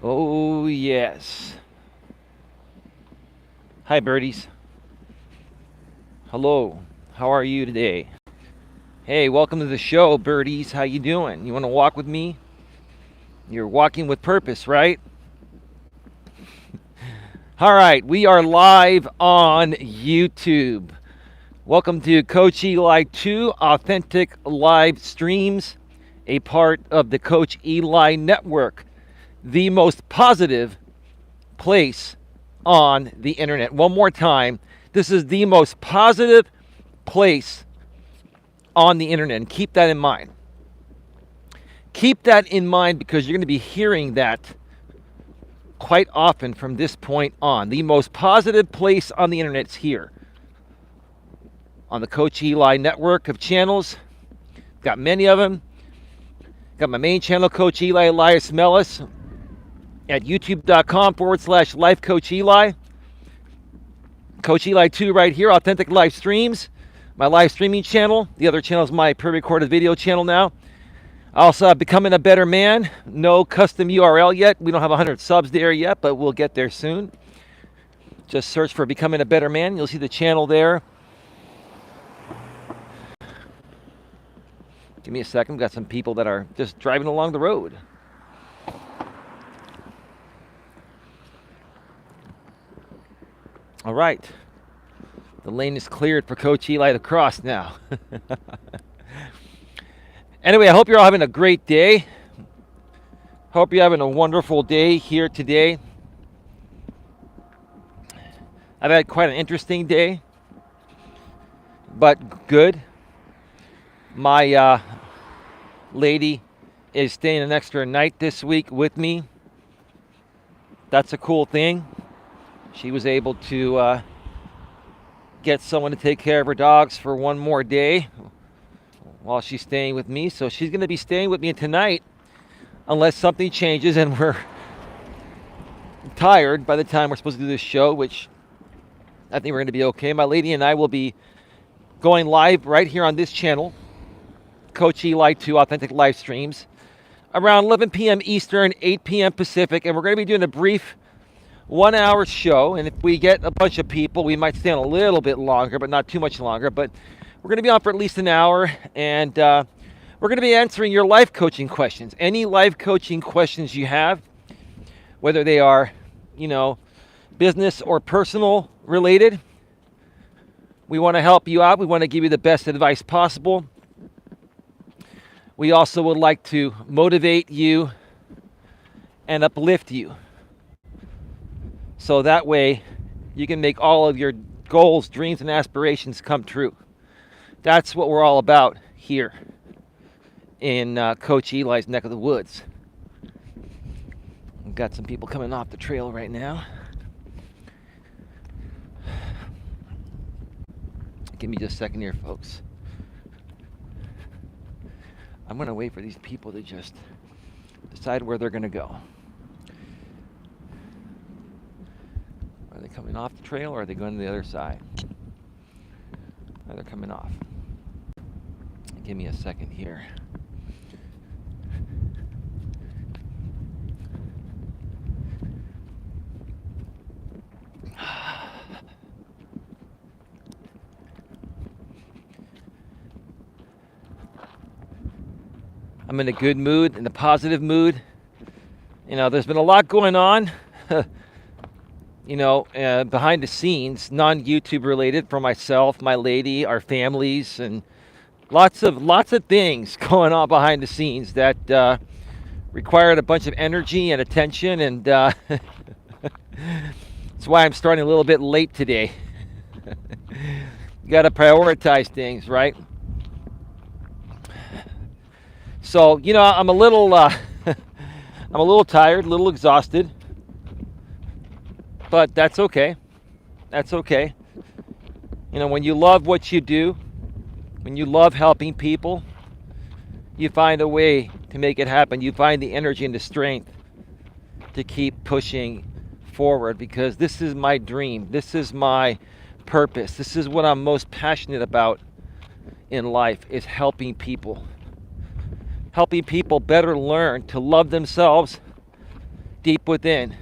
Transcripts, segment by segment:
Oh, yes. Hi, birdies. Hello. How are you today? Hey, welcome to the show, birdies. How you doing? You want to walk with me? You're walking with purpose, right? All right, we are live on YouTube. Welcome to Coach Eli 2 Authentic Live Streams, a part of the Coach Eli Network, the most positive place on the internet. One more time, this is the most positive place on the internet, and keep that in mind. Keep that in mind because you're going to be hearing that quite often from this point on. The most positive place on the internet is here on the Coach Eli network of channels. Got many of them. Got my main channel, Coach Eli, Elias Melas, at youtube.com/Life Coach Eli. Coach Eli 2 right here, Authentic Live Streams, my live streaming channel. The other channel is my pre-recorded video channel now. I also have Becoming a Better Man. No custom URL yet. We don't have 100 subs there yet, but we'll get there soon. Just search for Becoming a Better Man. You'll see the channel there. Give me a second. We've got some people that are just driving along the road. All right. The lane is cleared for Coach Eli to cross now. Anyway, I hope you're all having a great day. Hope you're having a wonderful day here today. I've had quite an interesting day, but good. My lady is staying an extra night this week with me. That's a cool thing. She was able to get someone to take care of her dogs for one more day while she's staying with me. So she's going to be staying with me tonight unless something changes and we're tired by the time we're supposed to do this show, which I think we're going to be okay. My lady and I will be going live right here on this channel, Coach Eli 2 Authentic Live Streams, around 11 p.m. Eastern, 8 p.m. Pacific, and we're going to be doing a brief 1-hour show. And if we get a bunch of people, we might stay on a little bit longer, but not too much longer. But we're going to be on for at least an hour, and we're going to be answering your life coaching questions. Any life coaching questions you have, whether they are, business or personal related, we want to help you out. We want to give you the best advice possible. We also would like to motivate you and uplift you, so that way you can make all of your goals, dreams, and aspirations come true. That's what we're all about here in Coach Eli's neck of the woods. We've got some people coming off the trail right now. Give me just a second here, folks. I'm going to wait for these people to just decide where they're going to go. Are they coming off the trail or are they going to the other side? Oh, they're coming off. Give me a second here. I'm in a good mood, in a positive mood. There's been a lot going on, behind the scenes, non-YouTube related for myself, my lady, our families, and lots of things going on behind the scenes that required a bunch of energy and attention, and that's why I'm starting a little bit late today. You got to prioritize things, right? So, I'm a little tired, a little exhausted, but that's okay. That's okay. When you love what you do, when you love helping people, you find a way to make it happen. You find the energy and the strength to keep pushing forward, because this is my dream. This is my purpose. This is what I'm most passionate about in life, is helping people. Helping people better learn to love themselves deep within.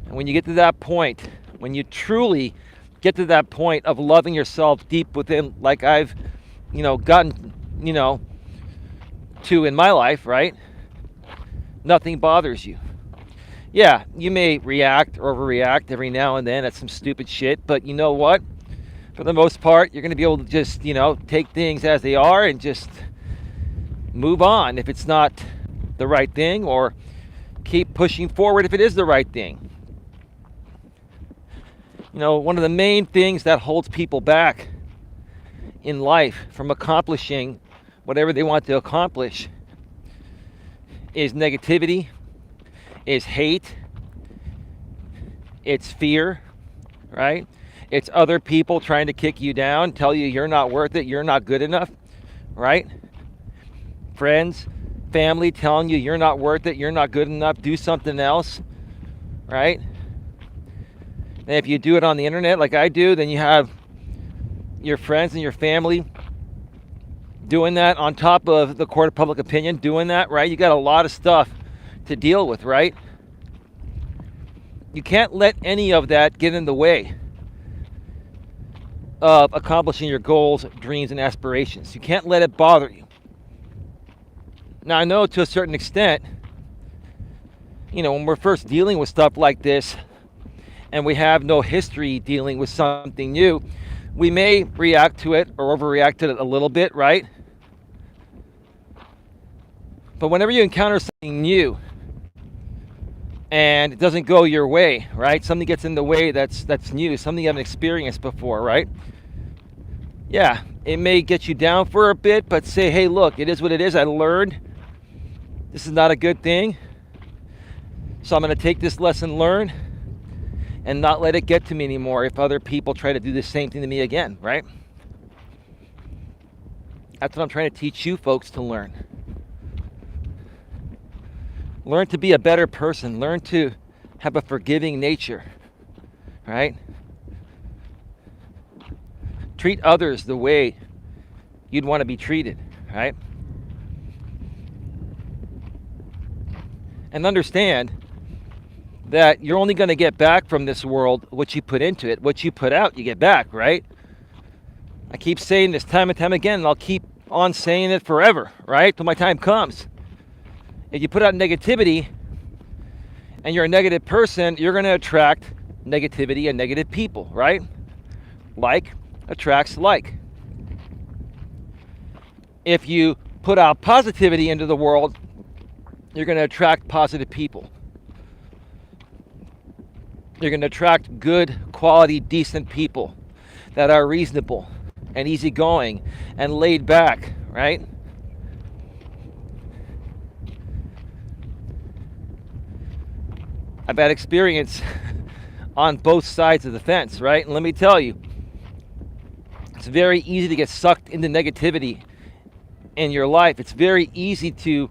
And when you get to that point, when you truly get to that point of loving yourself deep within, like I've, gotten, to in my life, right? Nothing bothers you. Yeah, you may react or overreact every now and then at some stupid shit, but you know what? For the most part, you're going to be able to just, take things as they are and just move on if it's not the right thing, or keep pushing forward if it is the right thing. One of the main things that holds people back in life from accomplishing whatever they want to accomplish is negativity, is hate, it's fear, right? It's other people trying to kick you down, tell you you're not worth it, you're not good enough, right? Friends, family telling you you're not worth it, you're not good enough, do something else, right? And if you do it on the internet like I do, then you have your friends and your family doing that on top of the court of public opinion, doing that, right? You got a lot of stuff to deal with, right? You can't let any of that get in the way of accomplishing your goals, dreams, and aspirations. You can't let it bother you. Now, I know to a certain extent, when we're first dealing with stuff like this and we have no history dealing with something new, we may react to it or overreact to it a little bit, right? But whenever you encounter something new and it doesn't go your way, right? Something gets in the way that's new, something you haven't experienced before, right? Yeah, it may get you down for a bit, but say, hey, look, it is what it is. I learned this is not a good thing. So I'm going to take this lesson learned and not let it get to me anymore if other people try to do the same thing to me again, right? That's what I'm trying to teach you folks to learn. Learn to be a better person. Learn to have a forgiving nature, right? Treat others the way you'd want to be treated, right? And understand that you're only going to get back from this world what you put into it. What you put out, you get back, right? I keep saying this time and time again, and I'll keep on saying it forever, right? Till my time comes. If you put out negativity and you're a negative person, you're going to attract negativity and negative people, right? Like attracts like. If you put out positivity into the world, you're going to attract positive people. You're going to attract good, quality, decent people that are reasonable and easygoing and laid back, right? I've had experience on both sides of the fence, right? And let me tell you, it's very easy to get sucked into negativity in your life. It's very easy to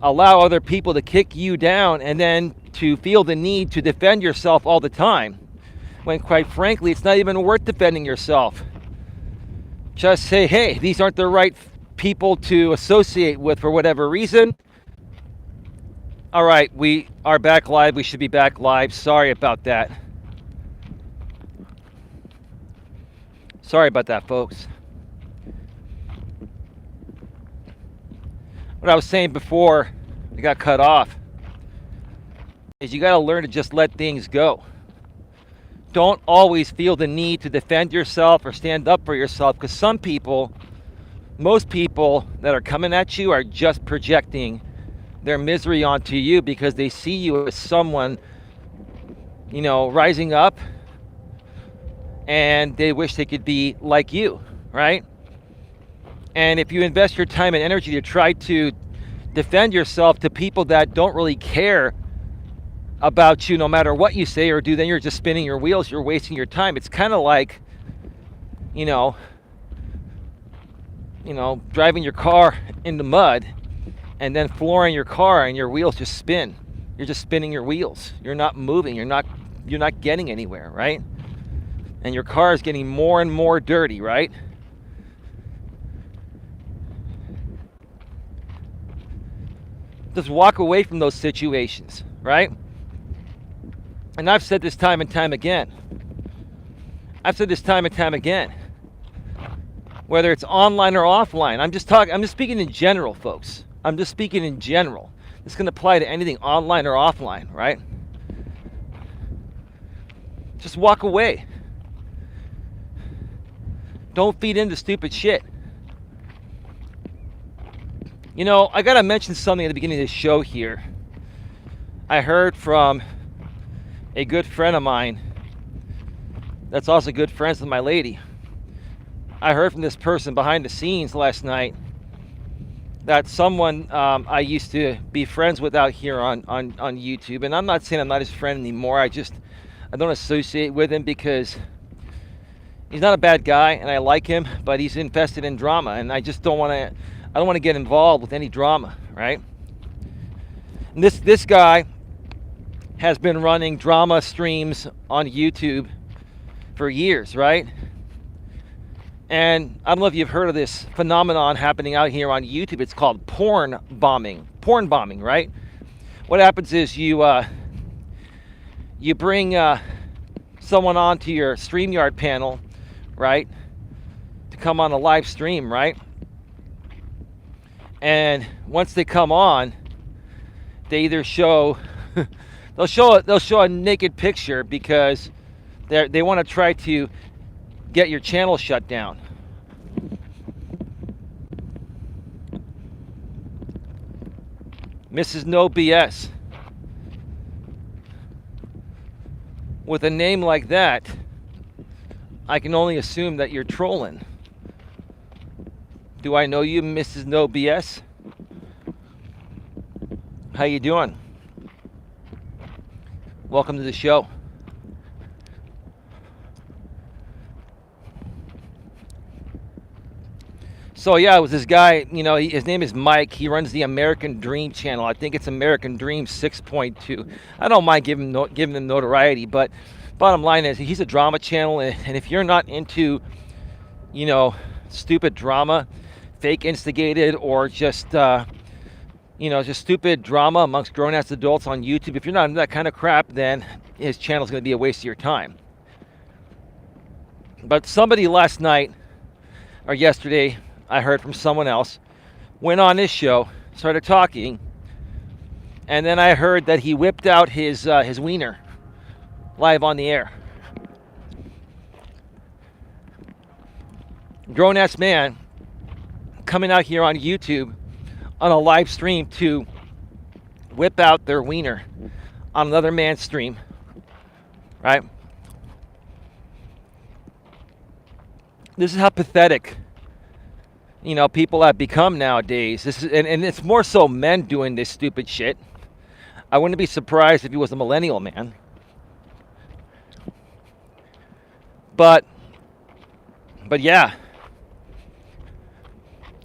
allow other people to kick you down and then to feel the need to defend yourself all the time, when quite frankly, it's not even worth defending yourself. Just say, hey, these aren't the right people to associate with for whatever reason. All right, we are back live. We should be back live. Sorry about that. Sorry about that, folks. What I was saying before I got cut off is you got to learn to just let things go. Don't always feel the need to defend yourself or stand up for yourself, because some people, most people that are coming at you are just projecting their misery onto you because they see you as someone, rising up, and they wish they could be like you, right? And if you invest your time and energy to try to defend yourself to people that don't really care about you no matter what you say or do, then you're just spinning your wheels, you're wasting your time. It's kind of like, driving your car in the mud and then flooring your car and your wheels just spin. You're just spinning your wheels. You're not moving. You're not getting anywhere, right? And your car is getting more and more dirty, right? Just walk away from those situations, right? And I've said this time and time again. Whether it's online or offline. I'm just speaking in general, folks. I'm just speaking in general. This can apply to anything online or offline, right? Just walk away. Don't feed into stupid shit. You know, I gotta mention something at the beginning of the show here. I heard from a good friend of mine that's also good friends with my lady. I heard from this person behind the scenes last night that someone I used to be friends with out here on YouTube, and I'm not saying I'm not his friend anymore. I don't associate with him because he's not a bad guy and I like him, but he's infested in drama, and I don't want to get involved with any drama, right? And this guy has been running drama streams on YouTube for years, right? And I don't know if you've heard of this phenomenon happening out here on YouTube. It's called porn bombing. Porn bombing, right? What happens is you bring someone onto your StreamYard panel, right, to come on a live stream, right? And once they come on, they either show they'll show a naked picture because they want to try to get your channel shut down. Mrs. No BS. With a name like that, I can only assume that you're trolling. Do I know you, Mrs. No BS? How you doing? Welcome to the show. So yeah, it was this guy, you know, his name is Mike. He runs the American Dream channel. I think it's American Dream 6.2. I don't mind giving him notoriety, but bottom line is he's a drama channel, and if you're not into, you know, stupid drama, fake instigated, or just, you know, just stupid drama amongst grown-ass adults on YouTube, if you're not into that kind of crap, then his channel's going to be a waste of your time. But somebody last night, or yesterday, I heard from someone else, went on his show, started talking, and then I heard that he whipped out his wiener live on the air. Grown-ass man coming out here on YouTube on a live stream to whip out their wiener on another man's stream, right? This is how pathetic, you know, people have become nowadays. And it's more so men doing this stupid shit. I wouldn't be surprised if he was a millennial man. But yeah,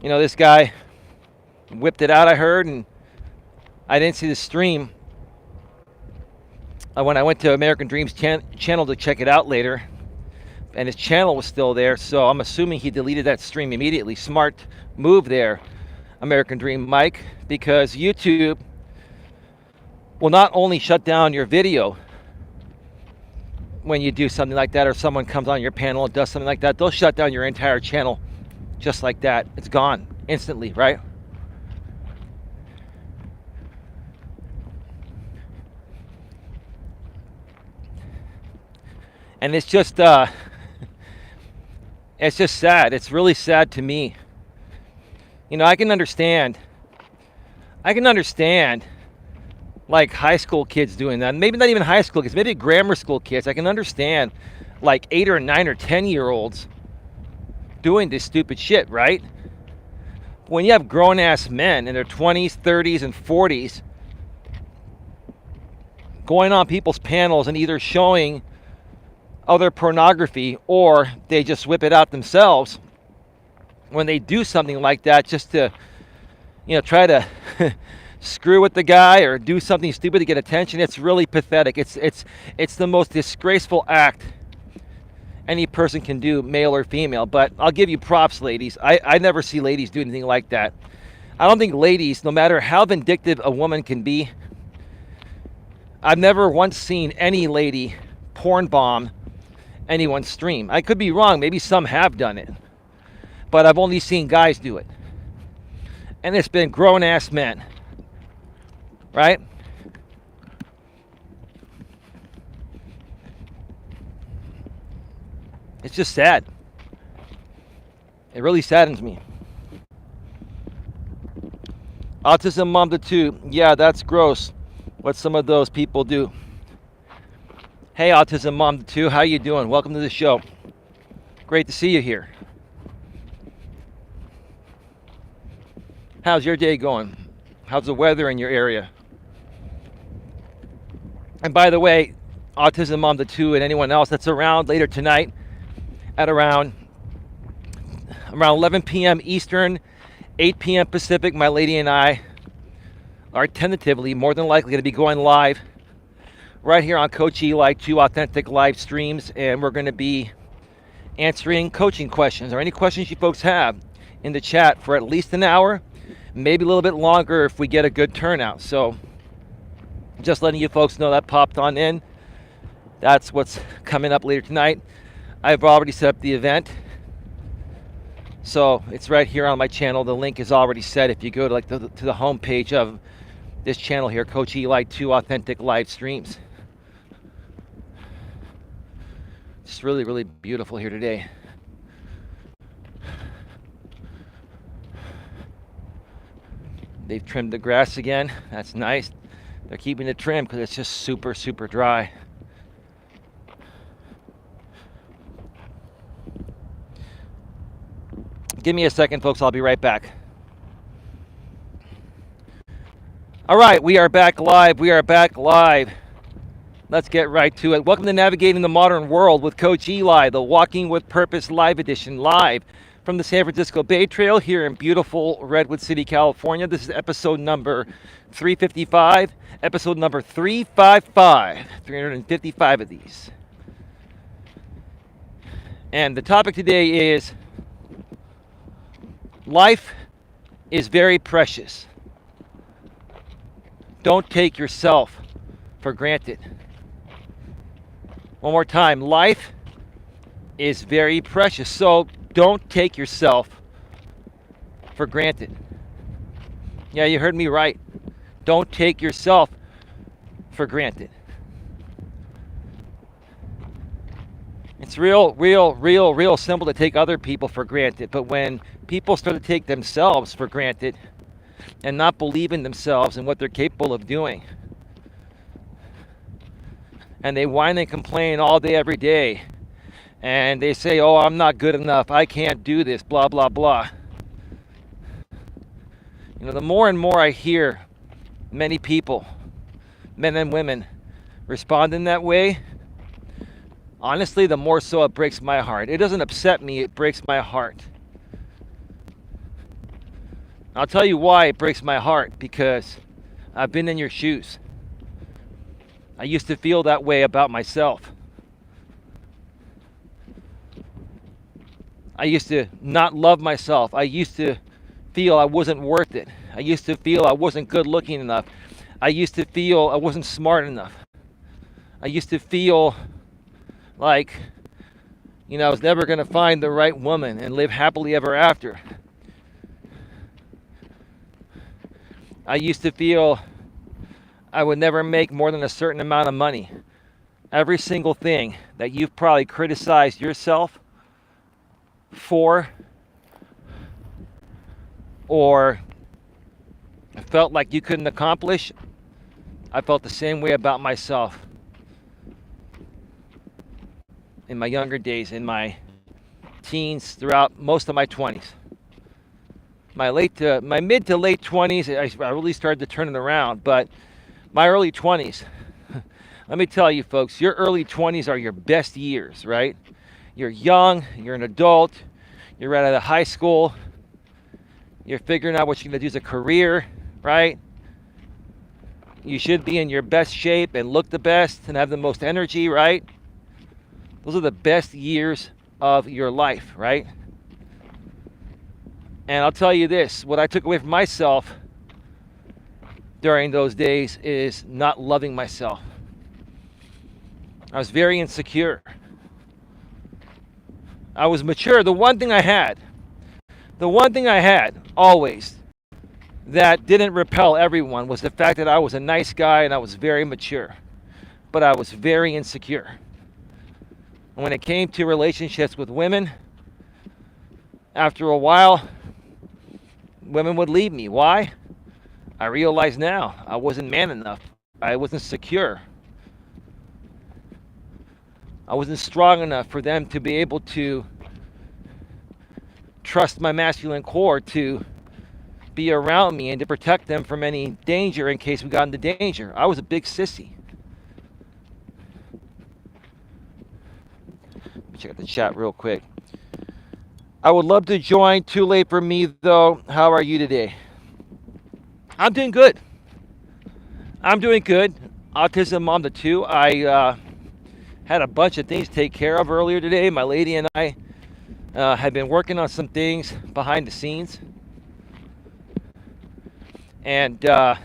you know, this guy whipped it out, I heard, and I didn't see the stream. When I went to American Dream's channel to check it out later, and his channel was still there, so I'm assuming he deleted that stream immediately. Smart move there, American Dream Mike, because YouTube will not only shut down your video when you do something like that, or someone comes on your panel and does something like that, they'll shut down your entire channel just like that. It's gone instantly, right? And it's just sad. It's really sad to me. You know, I can understand like high school kids doing that. Maybe not even high school kids, maybe grammar school kids. I can understand like 8 or 9 or 10-year-olds doing this stupid shit, right? When you have grown-ass men in their 20s, 30s, and 40s going on people's panels and either showing other pornography or they just whip it out themselves, when they do something like that just to, you know, try to screw with the guy or do something stupid to get attention, it's really pathetic. It's the most disgraceful act any person can do, male or female. But I'll give you props, ladies. I never see ladies do anything like that. I don't think ladies, no matter how vindictive a woman can be, I've never once seen any lady porn bomb anyone's stream. I could be wrong. Maybe some have done it. But I've only seen guys do it. And it's been grown-ass men. Right? It's just sad. It really saddens me. Autism mom to 2. Yeah, that's gross. What some of those people do. Hey, Autism mom to 2. How you doing? Welcome to the show. Great to see you here. How's your day going? How's the weather in your area? And by the way, Autism mom to 2 and anyone else that's around later tonight at around 11 p.m. Eastern, 8 p.m. Pacific, my lady and I are tentatively, more than likely, going to be going live right here on Coach Eli, 2 authentic live streams, and we're going to be answering coaching questions or any questions you folks have in the chat for at least an hour, maybe a little bit longer if we get a good turnout. So just letting you folks know that popped on in. That's what's coming up later tonight. I've already set up the event. So it's right here on my channel. The link is already set. If you go to the home page of this channel here, Coach Eli, 2 authentic live streams. It's really, really beautiful here today. They've trimmed the grass again. That's nice. They're keeping it trimmed because it's just super, super dry. Give me a second, folks. I'll be right back. All right, we are back live. We are back live. Let's get right to it. Welcome to Navigating the Modern World with Coach Eli, the Walking with Purpose live edition, live from the San Francisco Bay Trail here in beautiful Redwood City, California. This is episode number 355, episode number 355, 355 of these. And the topic today is life is very precious. Don't take yourself for granted. One more time, life is very precious. So don't take yourself for granted. Yeah, you heard me right. Don't take yourself for granted. It's real simple to take other people for granted. But when people start to take themselves for granted and not believe in themselves and what they're capable of doing, and they whine and complain all day, every day, and they say, oh, I'm not good enough, I can't do this, blah, blah, blah. You know, the more and more I hear many people, men and women, respond in that way, honestly, the more so it breaks my heart. It doesn't upset me, it breaks my heart. I'll tell you why it breaks my heart, because I've been in your shoes. I used to feel that way about myself. I used to not love myself. I used to feel I wasn't worth it. I used to feel I wasn't good looking enough. I used to feel I wasn't smart enough. I used to feel like, you know, I was never going to find the right woman and live happily ever after. I used to feel I would never make more than a certain amount of money. Every single thing that you've probably criticized yourself for, or felt like you couldn't accomplish, I felt the same way about myself in my younger days, in my teens, throughout most of my 20s. My mid to late 20s, I really started to turn it around, but my early 20s, let me tell you folks, your early 20s are your best years, right? You're young, you're an adult, you're right out of high school, you're figuring out what you're going to do as a career, right? You should be in your best shape and look the best and have the most energy, right? Those are the best years of your life, right? And I'll tell you this, what I took away from myself during those days is not loving myself. I was very insecure. I was mature. The one thing I had always that didn't repel everyone was the fact that I was a nice guy and I was very mature. But I was very insecure. And when it came to relationships with women, after a while, women would leave me. Why? I realize now I wasn't man enough. I wasn't secure. I wasn't strong enough for them to be able to trust my masculine core to be around me and to protect them from any danger in case we got into danger. I was a big sissy. Let me check out the chat real quick. I would love to join. Too late for me, though. How are you today? I'm doing good. I'm doing good. Autism on the 2. I had a bunch of things to take care of earlier today. My lady and I had been working on some things behind the scenes. And, I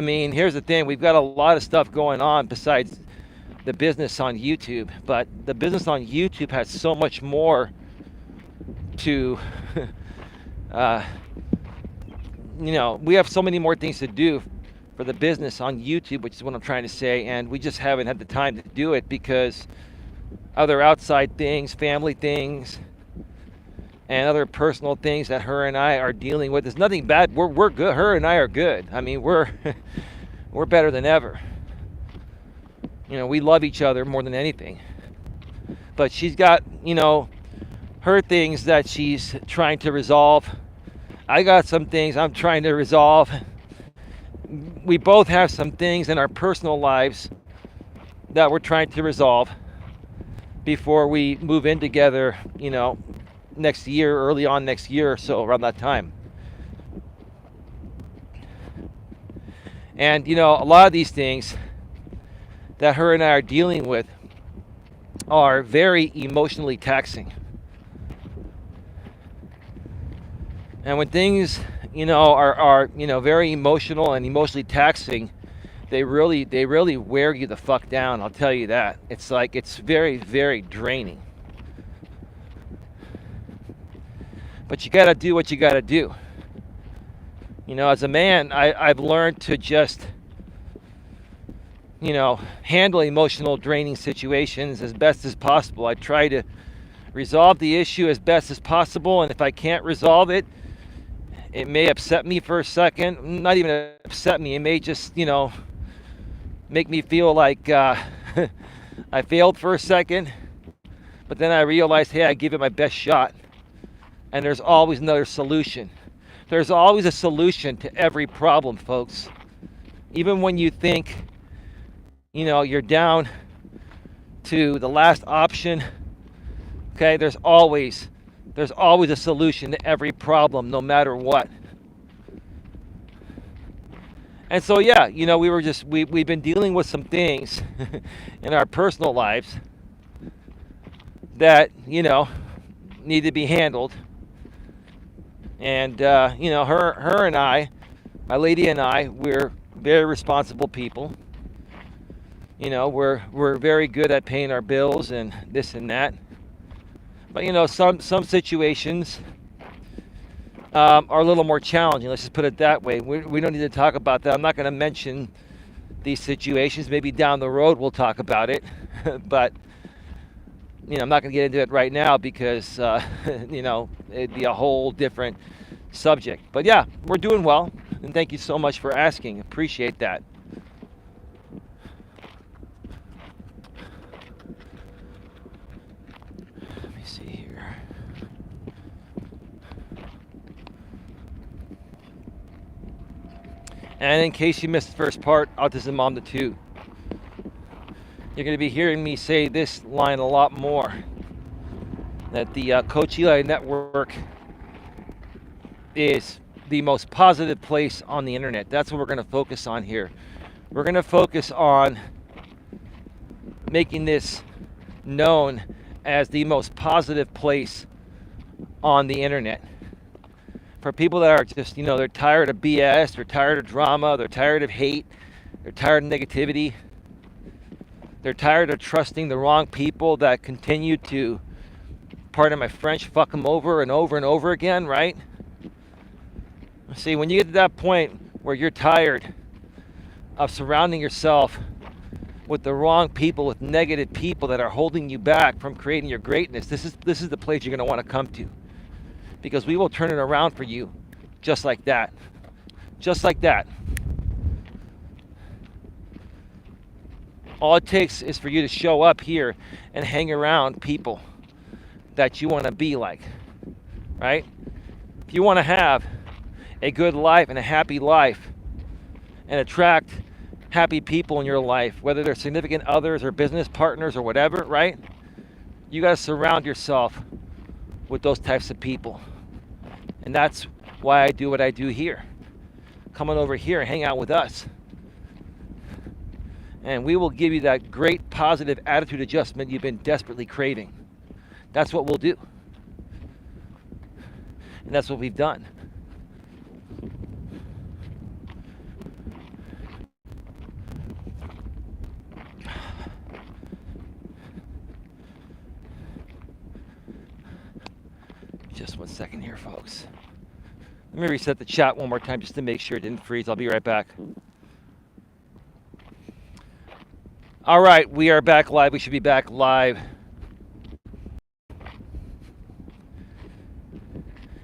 mean, here's the thing. We've got a lot of stuff going on besides the business on YouTube. But the business on YouTube has so much more to, you know, we have so many more things to do for the business on YouTube, which is what I'm trying to say. And we just haven't had the time to do it because other outside things, family things, and other personal things that her and I are dealing with. There's nothing bad. We're good. Her and I are good. I mean, we're better than ever. You know, we love each other more than anything. But she's got, you know, her things that she's trying to resolve. I got some things I'm trying to resolve. We both have some things in our personal lives that we're trying to resolve before we move in together, you know, next year, early on next year or so, around that time. And, you know, a lot of these things that her and I are dealing with are very emotionally taxing. And when things, you know, are you know, very emotional and emotionally taxing, they really wear you the fuck down. I'll tell you that. It's like, it's very, very draining. But you got to do what you got to do. You know, as a man, I've learned to just, you know, handle emotional draining situations as best as possible. I try to resolve the issue as best as possible, and if I can't resolve it, it may upset me for a second. Not even upset me. It may just, you know, make me feel like I failed for a second. But then I realize, hey, I give it my best shot. And there's always another solution. There's always a solution to every problem, folks. Even when you think, you know, you're down to the last option, okay, there's always a solution to every problem, no matter what. And so, yeah, you know, we've been dealing with some things in our personal lives that, you know, need to be handled. And, you know, her and I, my lady and I, we're very responsible people. You know, we're very good at paying our bills and this and that. But, you know, some situations are a little more challenging. Let's just put it that way. We don't need to talk about that. I'm not going to mention these situations. Maybe down the road we'll talk about it. But, you know, I'm not going to get into it right now because, you know, it'd be a whole different subject. But, yeah, we're doing well. And thank you so much for asking. Appreciate that. Let me see here. And in case you missed the first part, Autism Mom the 2. You're going to be hearing me say this line a lot more. That the Coach Eli network is the most positive place on the internet. That's what we're going to focus on here. We're going to focus on making this known as the most positive place on the internet. For people that are just, they're tired of BS, they're tired of drama, they're tired of hate, they're tired of negativity, they're tired of trusting the wrong people that continue to, pardon my French, fuck them over and over and over again, right? See, when you get to that point where you're tired of surrounding yourself with the wrong people, with negative people that are holding you back from creating your greatness, this is the place you're going to want to come to, because we will turn it around for you just like that. Just like that. All it takes is for you to show up here and hang around people that you want to be like, right? If you want to have a good life and a happy life and attract happy people in your life, whether they're significant others or business partners or whatever, right? You got to surround yourself with those types of people. And that's why I do what I do here. Come on over here and hang out with us. And we will give you that great positive attitude adjustment you've been desperately craving. That's what we'll do. And that's what we've done. Just 1 second here, folks. Let me reset the chat one more time just to make sure it didn't freeze. I'll be right back. All right, we are back live. We should be back live.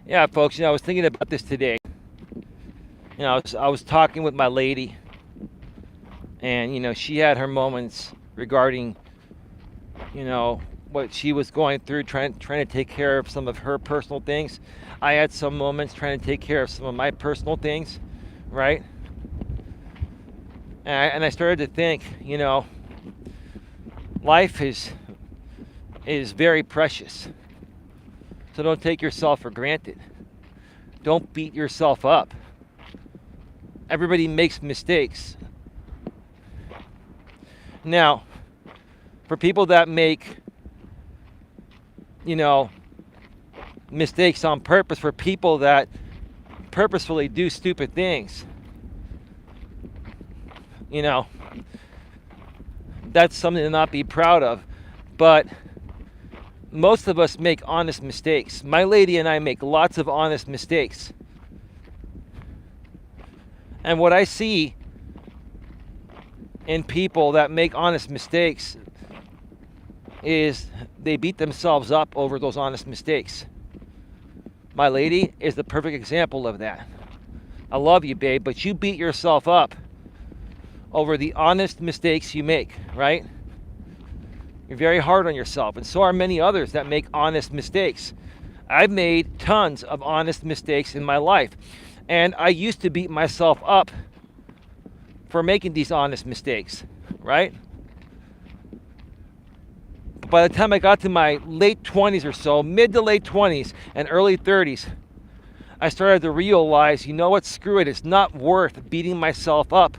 Yeah, folks, I was thinking about this today. I was talking with my lady, and, she had her moments regarding, what she was going through, trying to take care of some of her personal things. I had some moments trying to take care of some of my personal things, right? And I started to think, life is very precious. So don't take yourself for granted. Don't beat yourself up. Everybody makes mistakes. Now, for people that make, mistakes on purpose, for people that purposefully do stupid things, that's something to not be proud of. But most of us make honest mistakes. My lady and I make lots of honest mistakes. And what I see in people that make honest mistakes is they beat themselves up over those honest mistakes. My lady is the perfect example of that. I love you, babe, but you beat yourself up over the honest mistakes you make, right? You're very hard on yourself, and so are many others that make honest mistakes. I've made tons of honest mistakes in my life, and I used to beat myself up for making these honest mistakes, right? But by the time I got to my late 20s or so, mid to late 20s and early 30s, I started to realize, what, screw it, it's not worth beating myself up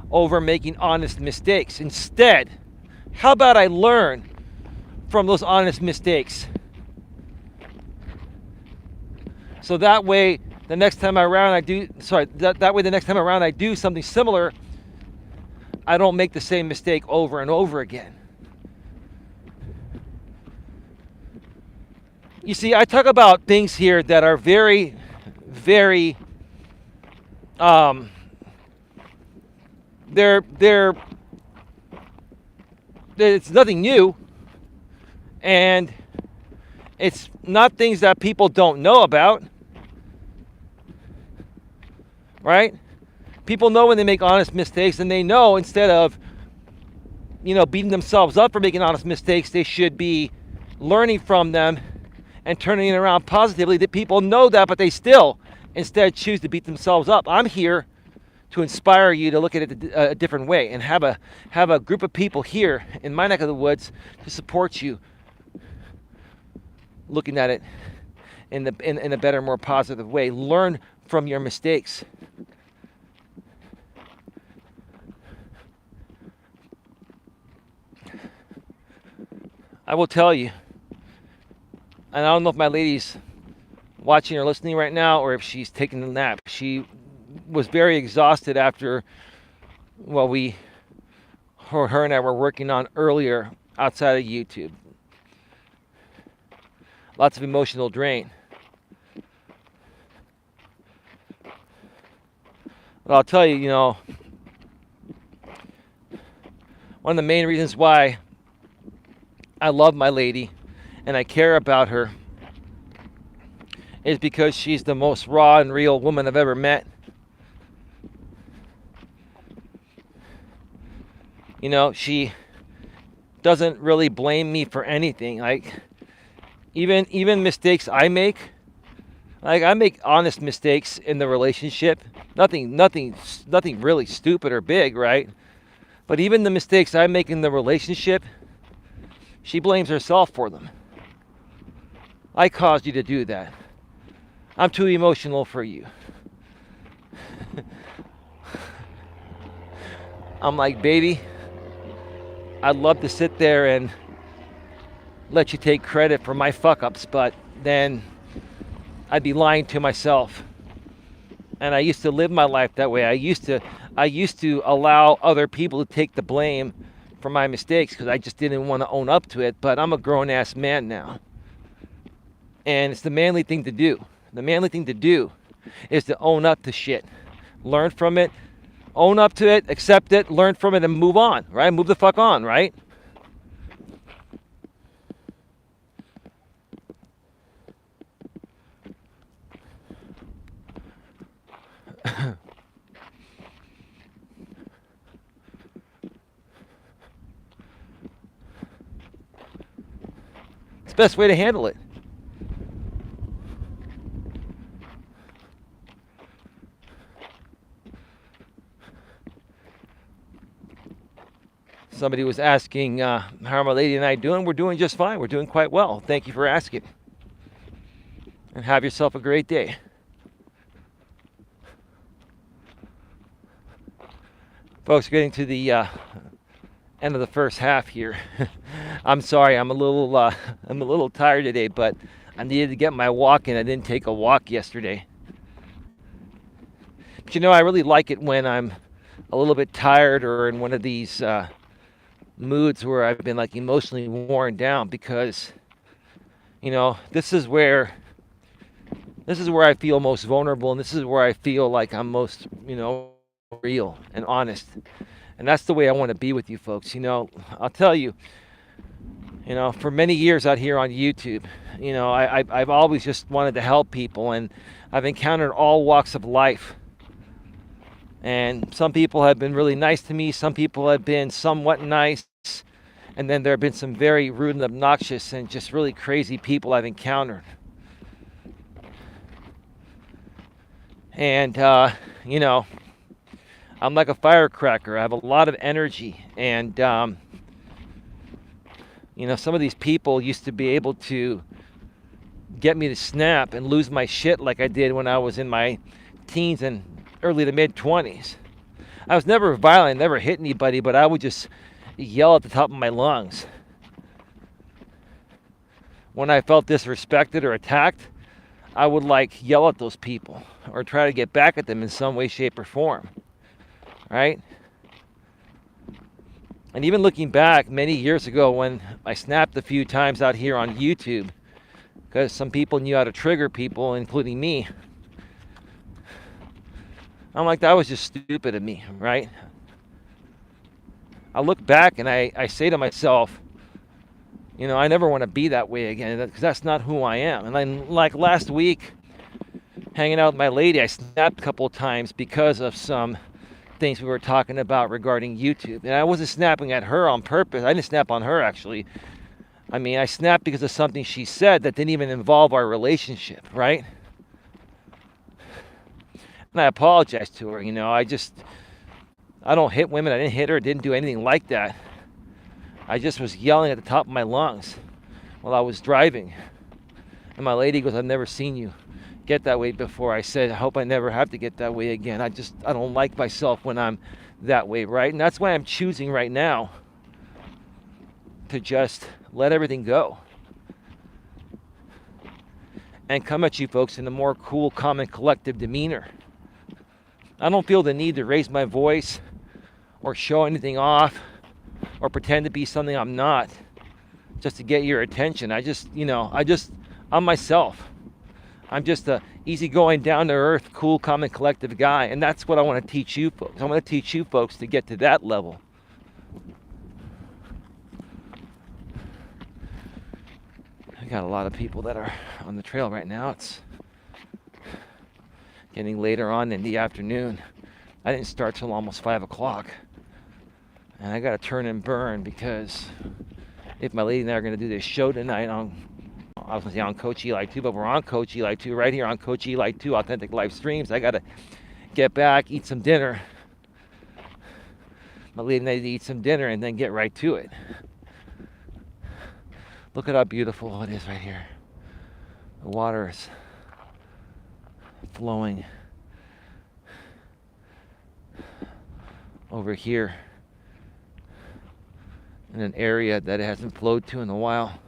over making honest mistakes. Instead, how about I learn from those honest mistakes? So that way, the next time around I do something similar, I don't make the same mistake over and over again. You see, I talk about things here that are very, very, it's nothing new, and it's not things that people don't know about, right? People know when they make honest mistakes, and they know instead of, beating themselves up for making honest mistakes, they should be learning from them and turning it around positively. That people know that, but they still instead choose to beat themselves up. I'm here to inspire you to look at it a different way and have a group of people here in my neck of the woods to support you looking at it in a better, more positive way. Learn from your mistakes. I will tell you, and I don't know if my ladies watching or listening right now, or if she's taking a nap. She was very exhausted after, well, her and I were working on earlier outside of YouTube. Lots of emotional drain. But I'll tell you, one of the main reasons why I love my lady and I care about her is because she's the most raw and real woman I've ever met. She doesn't really blame me for anything. Like, even mistakes I make, like, I make honest mistakes in the relationship. Nothing really stupid or big, right? But even the mistakes I make in the relationship, she blames herself for them. I caused you to do that. I'm too emotional for you. I'm like, baby, I'd love to sit there and let you take credit for my fuck-ups, but then I'd be lying to myself. And I used to live my life that way. I used to allow other people to take the blame for my mistakes because I just didn't want to own up to it. But I'm a grown-ass man now. And it's the manly thing to do. The manly thing to do is to own up to shit. Learn from it. Own up to it, accept it, learn from it, and move on, right? Move the fuck on, right? It's the best way to handle it. Somebody was asking, how are my lady and I doing? We're doing just fine. We're doing quite well. Thank you for asking. And have yourself a great day. Folks, getting to the end of the first half here. I'm sorry, I'm a little tired today, but I needed to get my walk in. I didn't take a walk yesterday. But I really like it when I'm a little bit tired or in one of these moods where I've been like emotionally worn down, because this is where I feel most vulnerable, and this is where I feel like I'm most real and honest. And that's the way I want to be with you folks. I'll tell you, for many years out here on YouTube, I've always just wanted to help people, and I've encountered all walks of life. And some people have been really nice to me. Some people have been somewhat nice. And then there have been some very rude and obnoxious and just really crazy people I've encountered. And, I'm like a firecracker. I have a lot of energy. And, some of these people used to be able to get me to snap and lose my shit like I did when I was in my teens and early to mid 20s. I was never violent, never hit anybody, but I would just yell at the top of my lungs. When I felt disrespected or attacked, I would yell at those people or try to get back at them in some way, shape, or form. Right? And even looking back many years ago when I snapped a few times out here on YouTube, because some people knew how to trigger people, including me, I'm like, that was just stupid of me, right? I look back and I say to myself, I never want to be that way again, because that's not who I am. And then, like last week, hanging out with my lady, I snapped a couple of times because of some things we were talking about regarding YouTube. And I wasn't snapping at her on purpose. I didn't snap on her, actually. I mean, I snapped because of something she said that didn't even involve our relationship, right? And I apologized to her. I don't hit women. I didn't hit her. Didn't do anything like that. I just was yelling at the top of my lungs while I was driving. And my lady goes, I've never seen you get that way before. I said, I hope I never have to get that way again. I don't like myself when I'm that way, right? And that's why I'm choosing right now to just let everything go. and come at you folks in a more cool, calm, and collective demeanor. I don't feel the need to raise my voice or show anything off or pretend to be something I'm not just to get your attention. I'm myself. I'm just a easygoing, down-to-earth, cool, calm, and collective guy. And that's what I want to teach you folks. I want to teach you folks to get to that level. I got a lot of people that are on the trail right now. It's getting later on in the afternoon. I didn't start till almost 5 o'clock. And I got to turn and burn because if my lady and I are going to do this show tonight I was going to say on Coach Eli 2, but we're on Coach Eli 2 right here on Coach Eli 2 Authentic Live Streams. I got to get back, eat some dinner. My lady and I need to eat some dinner and then get right to it. Look at how beautiful it is right here. The water is flowing over here in an area that it hasn't flowed to in a while.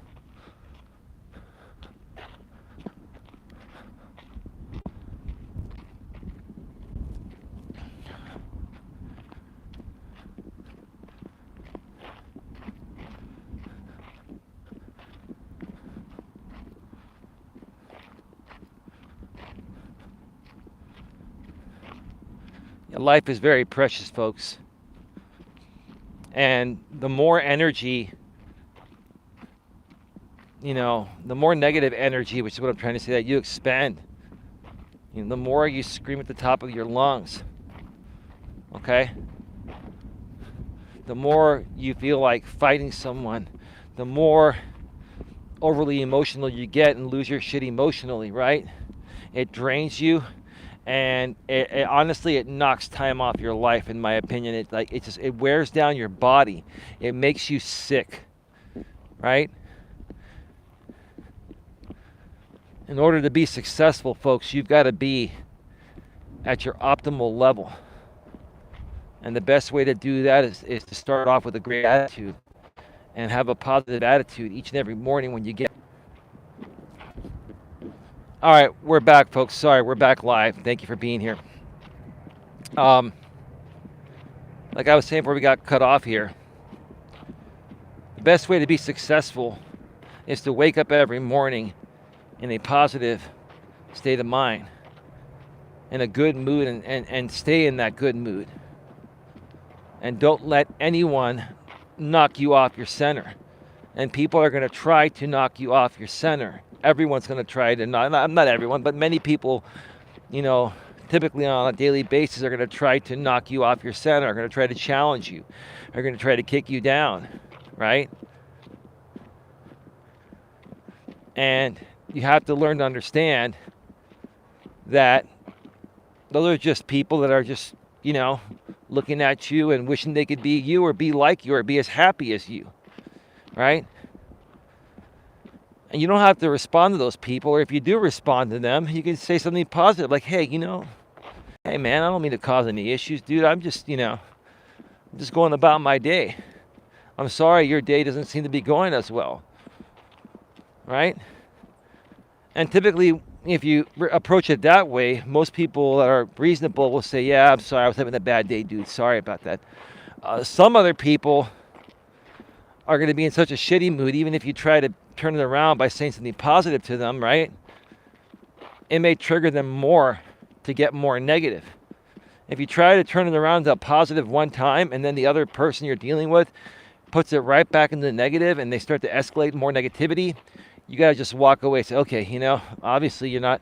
Life is very precious, folks. And the more energy, the more negative energy, which is what I'm trying to say, that you expend, the more you scream at the top of your lungs, okay? The more you feel like fighting someone, the more overly emotional you get and lose your shit emotionally, right? It drains you. And it honestly, it knocks time off your life, in my opinion. It wears down your body. It makes you sick, right? In order to be successful, folks, you've got to be at your optimal level. And the best way to do that is to start off with a great attitude and have a positive attitude each and every morning when you get. All right, we're back, folks. Sorry, we're back live. Thank you for being here. Like I was saying before we got cut off here, the best way to be successful is to wake up every morning in a positive state of mind, in a good mood, and stay in that good mood. And don't let anyone knock you off your center. And people are going to try to knock you off your center. Everyone's going to try to not everyone, but many people, typically on a daily basis are going to try to knock you off your center, are going to try to challenge you, are going to try to kick you down, right? And you have to learn to understand that those are just people that are just, looking at you and wishing they could be you or be like you or be as happy as you, right? And you don't have to respond to those people, or if you do respond to them, you can say something positive like, hey, hey man, I don't mean to cause any issues, dude. I'm just going about my day. I'm sorry your day doesn't seem to be going as well, right? And typically, if you approach it that way, most people that are reasonable will say, yeah, I'm sorry, I was having a bad day, dude. Sorry about that. Some other people are going to be in such a shitty mood, even if you try to turn it around by saying something positive to them, right? It may trigger them more to get more negative. If you try to turn it around to a positive one time, and then the other person you're dealing with puts it right back into the negative, and they start to escalate more negativity, you got to just walk away and say, okay, obviously you're not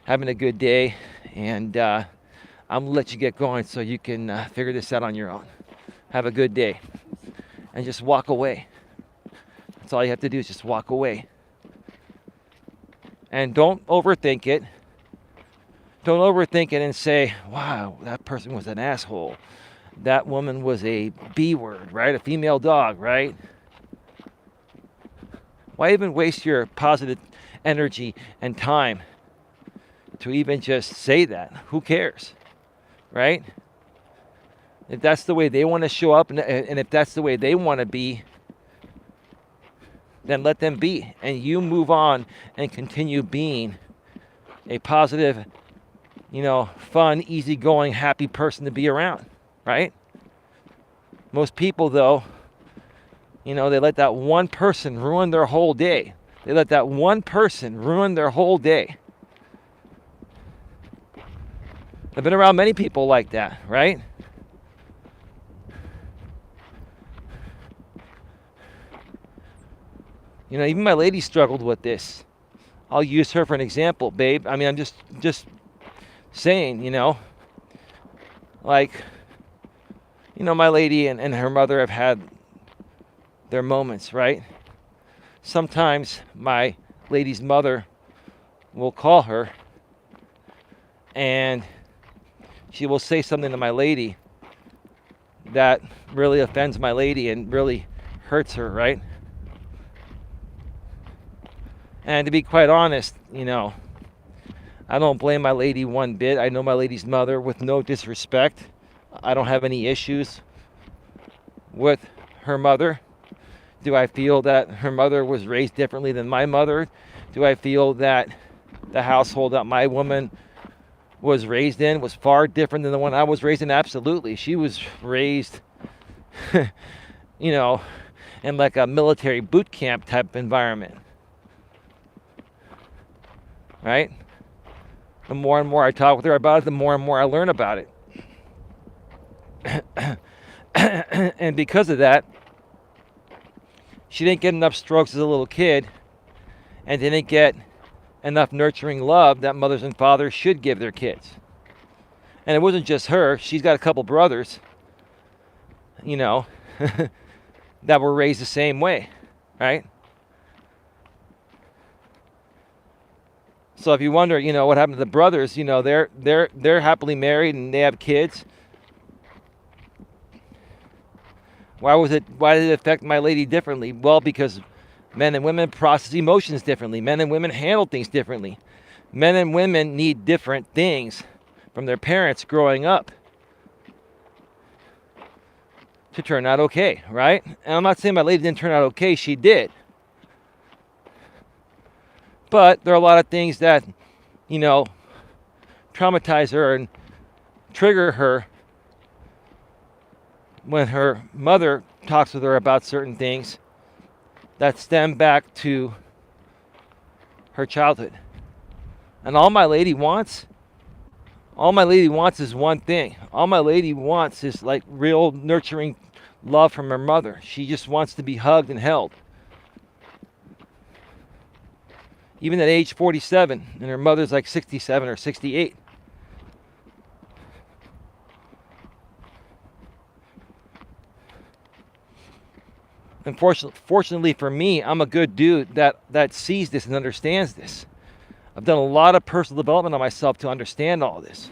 having a good day, and I'm going to let you get going so you can figure this out on your own. Have a good day. And just walk away. That's all you have to do is just walk away. And don't overthink it. Don't overthink it and say, wow, that person was an asshole. That woman was a B word, right? A female dog, right? Why even waste your positive energy and time to even just say that? Who cares, right? If that's the way they want to show up and if that's the way they want to be, then let them be. And you move on and continue being a positive, fun, easygoing, happy person to be around, right? Most people, though, they let that one person ruin their whole day. They let that one person ruin their whole day. I've been around many people like that, right? Even my lady struggled with this. I'll use her for an example, babe. I mean, I'm just saying, like, my lady and her mother have had their moments, right? Sometimes my lady's mother will call her and she will say something to my lady that really offends my lady and really hurts her, right? And to be quite honest, I don't blame my lady one bit. I know my lady's mother with no disrespect. I don't have any issues with her mother. Do I feel that her mother was raised differently than my mother? Do I feel that the household that my woman was raised in was far different than the one I was raised in? Absolutely. She was raised, in like a military boot camp type environment. Right? The more and more I talk with her about it, the more and more I learn about it. And because of that, she didn't get enough strokes as a little kid and didn't get enough nurturing love that mothers and fathers should give their kids. And it wasn't just her. She's got a couple brothers, that were raised the same way, right? So if you wonder, what happened to the brothers, they're happily married and they have kids. Why did it affect my lady differently? Well, because men and women process emotions differently. Men and women handle things differently. Men and women need different things from their parents growing up to turn out okay, right? And I'm not saying my lady didn't turn out okay. She did. But there are a lot of things that, traumatize her and trigger her when her mother talks with her about certain things that stem back to her childhood. And all my lady wants is one thing. All my lady wants is like real nurturing love from her mother. She just wants to be hugged and held. Even at age 47, and her mother's like 67 or 68. And fortunately for me, I'm a good dude that sees this and understands this. I've done a lot of personal development on myself to understand all this.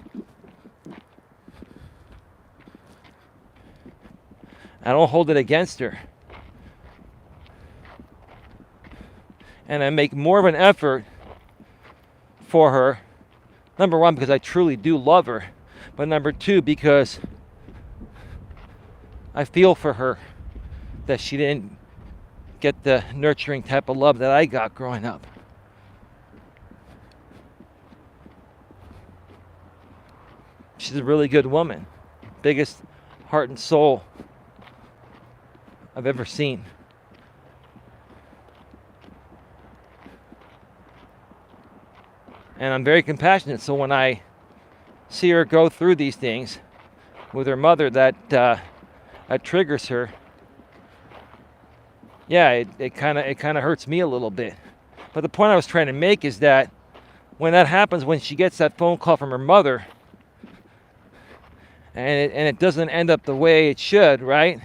I don't hold it against her. And I make more of an effort for her. Number one, because I truly do love her. But number two, because I feel for her that she didn't get the nurturing type of love that I got growing up. She's a really good woman. Biggest heart and soul I've ever seen. And I'm very compassionate, so when I see her go through these things with her mother that triggers her, yeah, it kind of hurts me a little bit. But the point I was trying to make is that when that happens, when she gets that phone call from her mother, and it doesn't end up the way it should, right?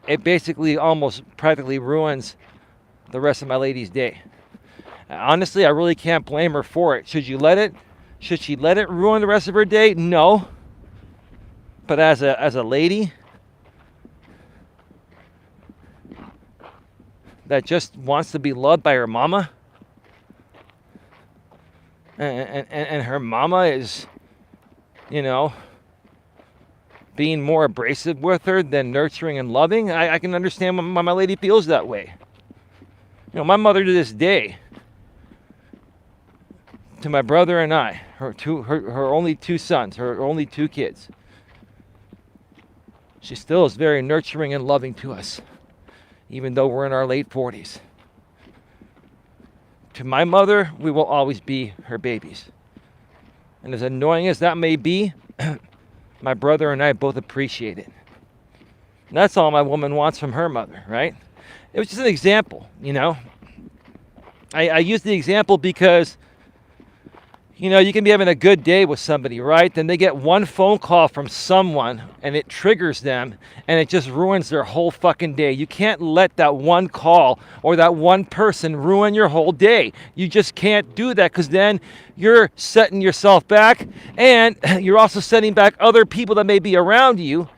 It basically almost practically ruins the rest of my lady's day. Honestly, I really can't blame her for it. Should she let it ruin the rest of her day? No. But as a lady that just wants to be loved by her mama, and her mama is, being more abrasive with her than nurturing and loving, I can understand why my lady feels that way. You know, my mother to this day, to my brother and I, her only two sons, her only two kids, she still is very nurturing and loving to us, even though we're in our late 40s. To my mother, we will always be her babies. And as annoying as that may be, my brother and I both appreciate it. And that's all my woman wants from her mother, right? It was just an example, you know. I use the example because, you know, you can be having a good day with somebody, right? Then they get one phone call from someone and it triggers them and it just ruins their whole fucking day. You can't let that one call or that one person ruin your whole day. You just can't do that, because then you're setting yourself back and you're also setting back other people that may be around you.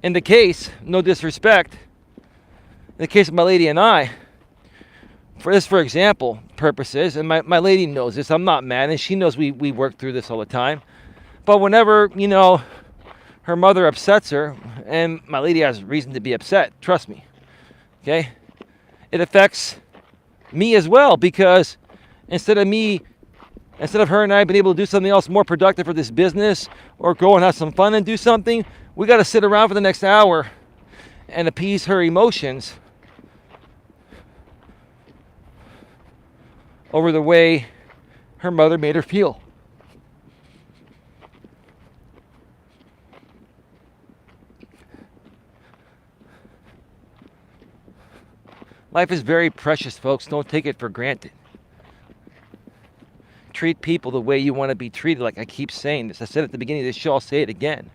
In the case, no disrespect, in the case of my lady and I, for example purposes, and my lady knows this, I'm not mad, and she knows we work through this all the time. But whenever, you know, her mother upsets her, and my lady has reason to be upset, trust me, okay, it affects me as well, because instead of her and I being able to do something else more productive for this business, or go and have some fun and do something, we got to sit around for the next hour and appease her emotions over the way her mother made her feel. Life is very precious, folks. Don't take it for granted. Treat people the way you want to be treated, like I keep saying this. I said at the beginning of this show, I'll say it again.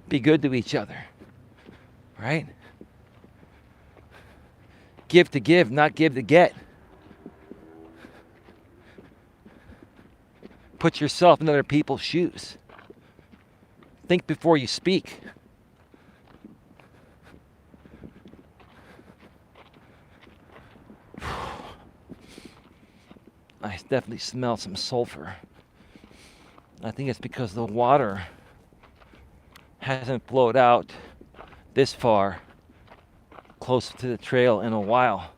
Be good to each other, right? Give to give, not give to get. Put yourself in other people's shoes. Think before you speak. I definitely smell some sulfur. I think it's because the water hasn't flowed out this far close to the trail in a while.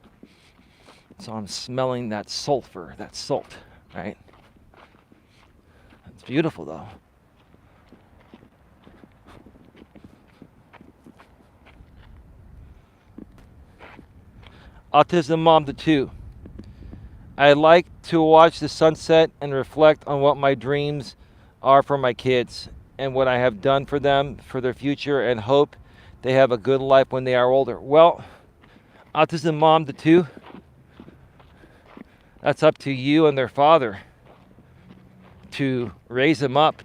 So I'm smelling that sulfur, that salt, right? It's beautiful though. Autism Mom to 2. I like to watch the sunset and reflect on what my dreams are for my kids and what I have done for them, for their future, and hope they have a good life when they are older. Well, Autism Mom to 2, that's up to you and their father to raise them up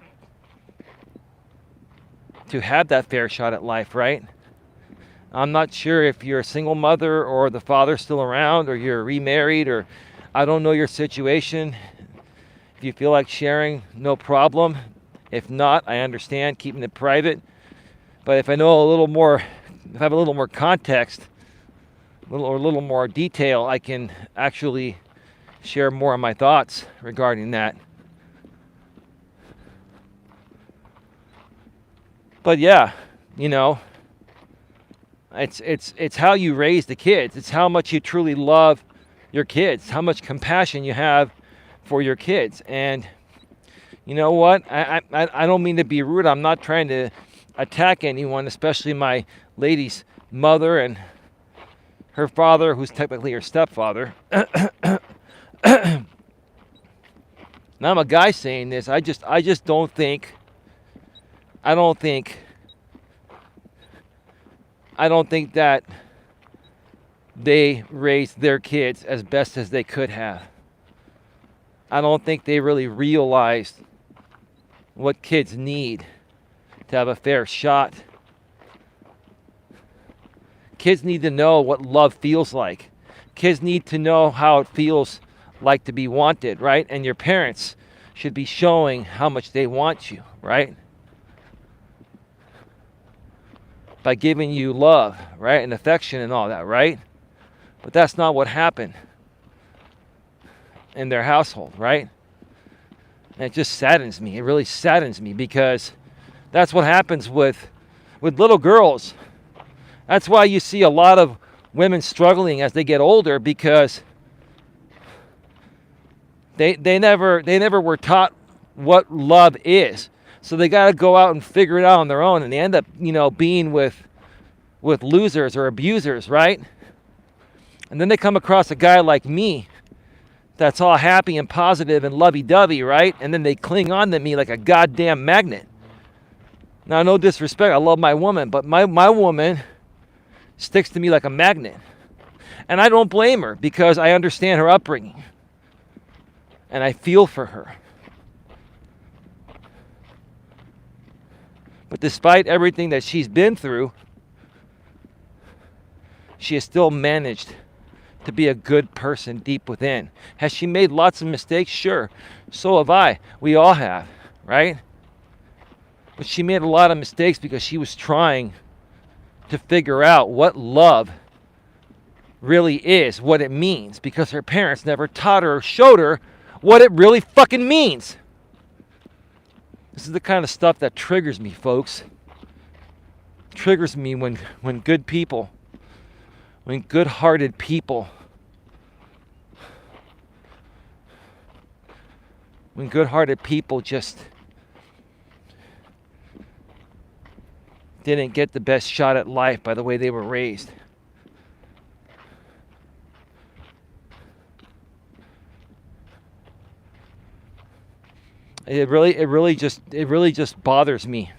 to have that fair shot at life, right? I'm not sure if you're a single mother or the father's still around, or you're remarried, or I don't know your situation. If you feel like sharing, no problem. If not, I understand keeping it private. But if I know a little more, if I have a little more context, a little more detail, I can actually share more of my thoughts regarding that. But yeah, you know, it's how you raise the kids. It's how much you truly love your kids, how much compassion you have for your kids. And you know what? I don't mean to be rude. I'm not trying to attack anyone, especially my lady's mother and her father, who's technically her stepfather. Now I'm a guy saying this. I just don't think. I don't think that they raised their kids as best as they could have. I don't think they really realized what kids need to have a fair shot. Kids need to know what love feels like. Kids need to know how it feels like to be wanted, right? And your parents should be showing how much they want you, right? By giving you love, right? And affection and all that, right? But that's not what happened. in their household, right? And it just saddens me. It really saddens me because that's what happens with little girls. That's why you see a lot of women struggling as they get older, because they never were taught what love is. So they got to go out and figure it out on their own, and they end up, being with losers or abusers, right? And then they come across a guy like me that's all happy and positive and lovey-dovey, right? And then they cling on to me like a goddamn magnet. Now, no disrespect, I love my woman, but my woman sticks to me like a magnet. And I don't blame her, because I understand her upbringing. And I feel for her. But despite everything that she's been through, she has still managed to be a good person deep within. Has she made lots of mistakes? Sure. So have I. We all have, right? But she made a lot of mistakes because she was trying to figure out what love really is, what it means, because her parents never taught her or showed her what it really fucking means. This is the kind of stuff that triggers me, folks. It triggers me when good people, when good-hearted people, just didn't get the best shot at life by the way they were raised. It really just bothers me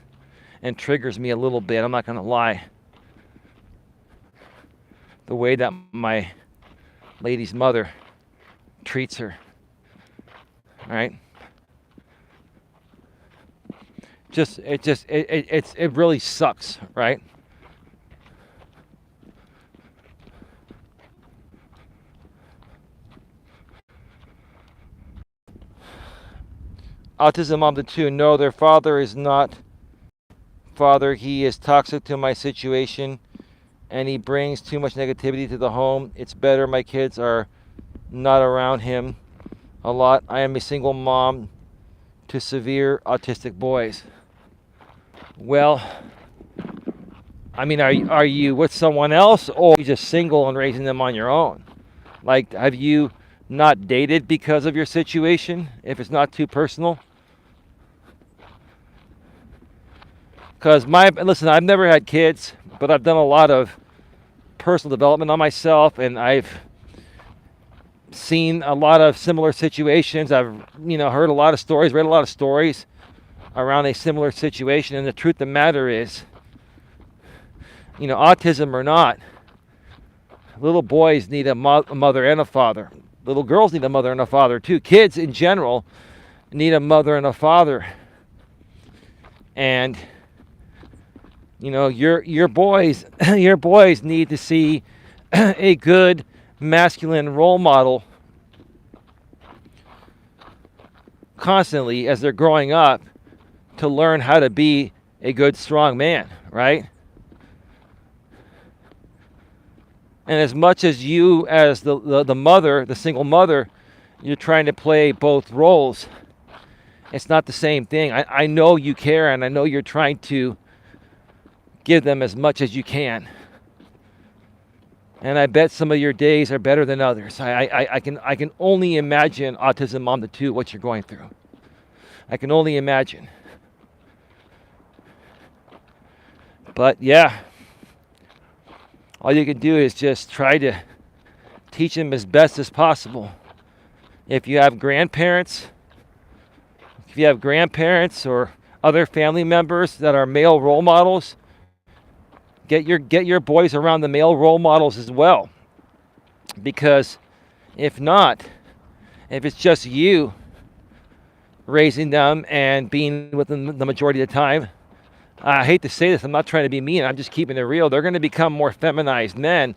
and triggers me a little bit. I'm not gonna lie. The way that my lady's mother treats her, right? It really sucks, right? Autism Mom the 2. No, their father is not father. He is toxic to my situation, and he brings too much negativity to the home. It's better my kids are not around him a lot. I am a single mom to severe autistic boys. Well, I mean, are you with someone else, or are you just single and raising them on your own? Like, have you not dated because of your situation, if it's not too personal? Because listen, I've never had kids, but I've done a lot of personal development on myself, and I've seen a lot of similar situations. I've, heard a lot of stories, read a lot of stories around a similar situation, and the truth of the matter is, autism or not, little boys need a mother and a father. Little girls need a mother and a father too. Kids in general need a mother and a father. And your boys need to see a good masculine role model constantly as they're growing up, to learn how to be a good, strong man, right? And as much as you, as the mother, the single mother, you're trying to play both roles, it's not the same thing. I know you care, and I know you're trying to give them as much as you can. And I bet some of your days are better than others. I can only imagine, Autism Mom the 2, what you're going through. I can only imagine. But yeah, all you can do is just try to teach them as best as possible. If you have grandparents or other family members that are male role models, get your boys around the male role models as well. Because if not, if it's just you raising them and being with them the majority of the time, I hate to say this, I'm not trying to be mean, I'm just keeping it real, they're going to become more feminized men.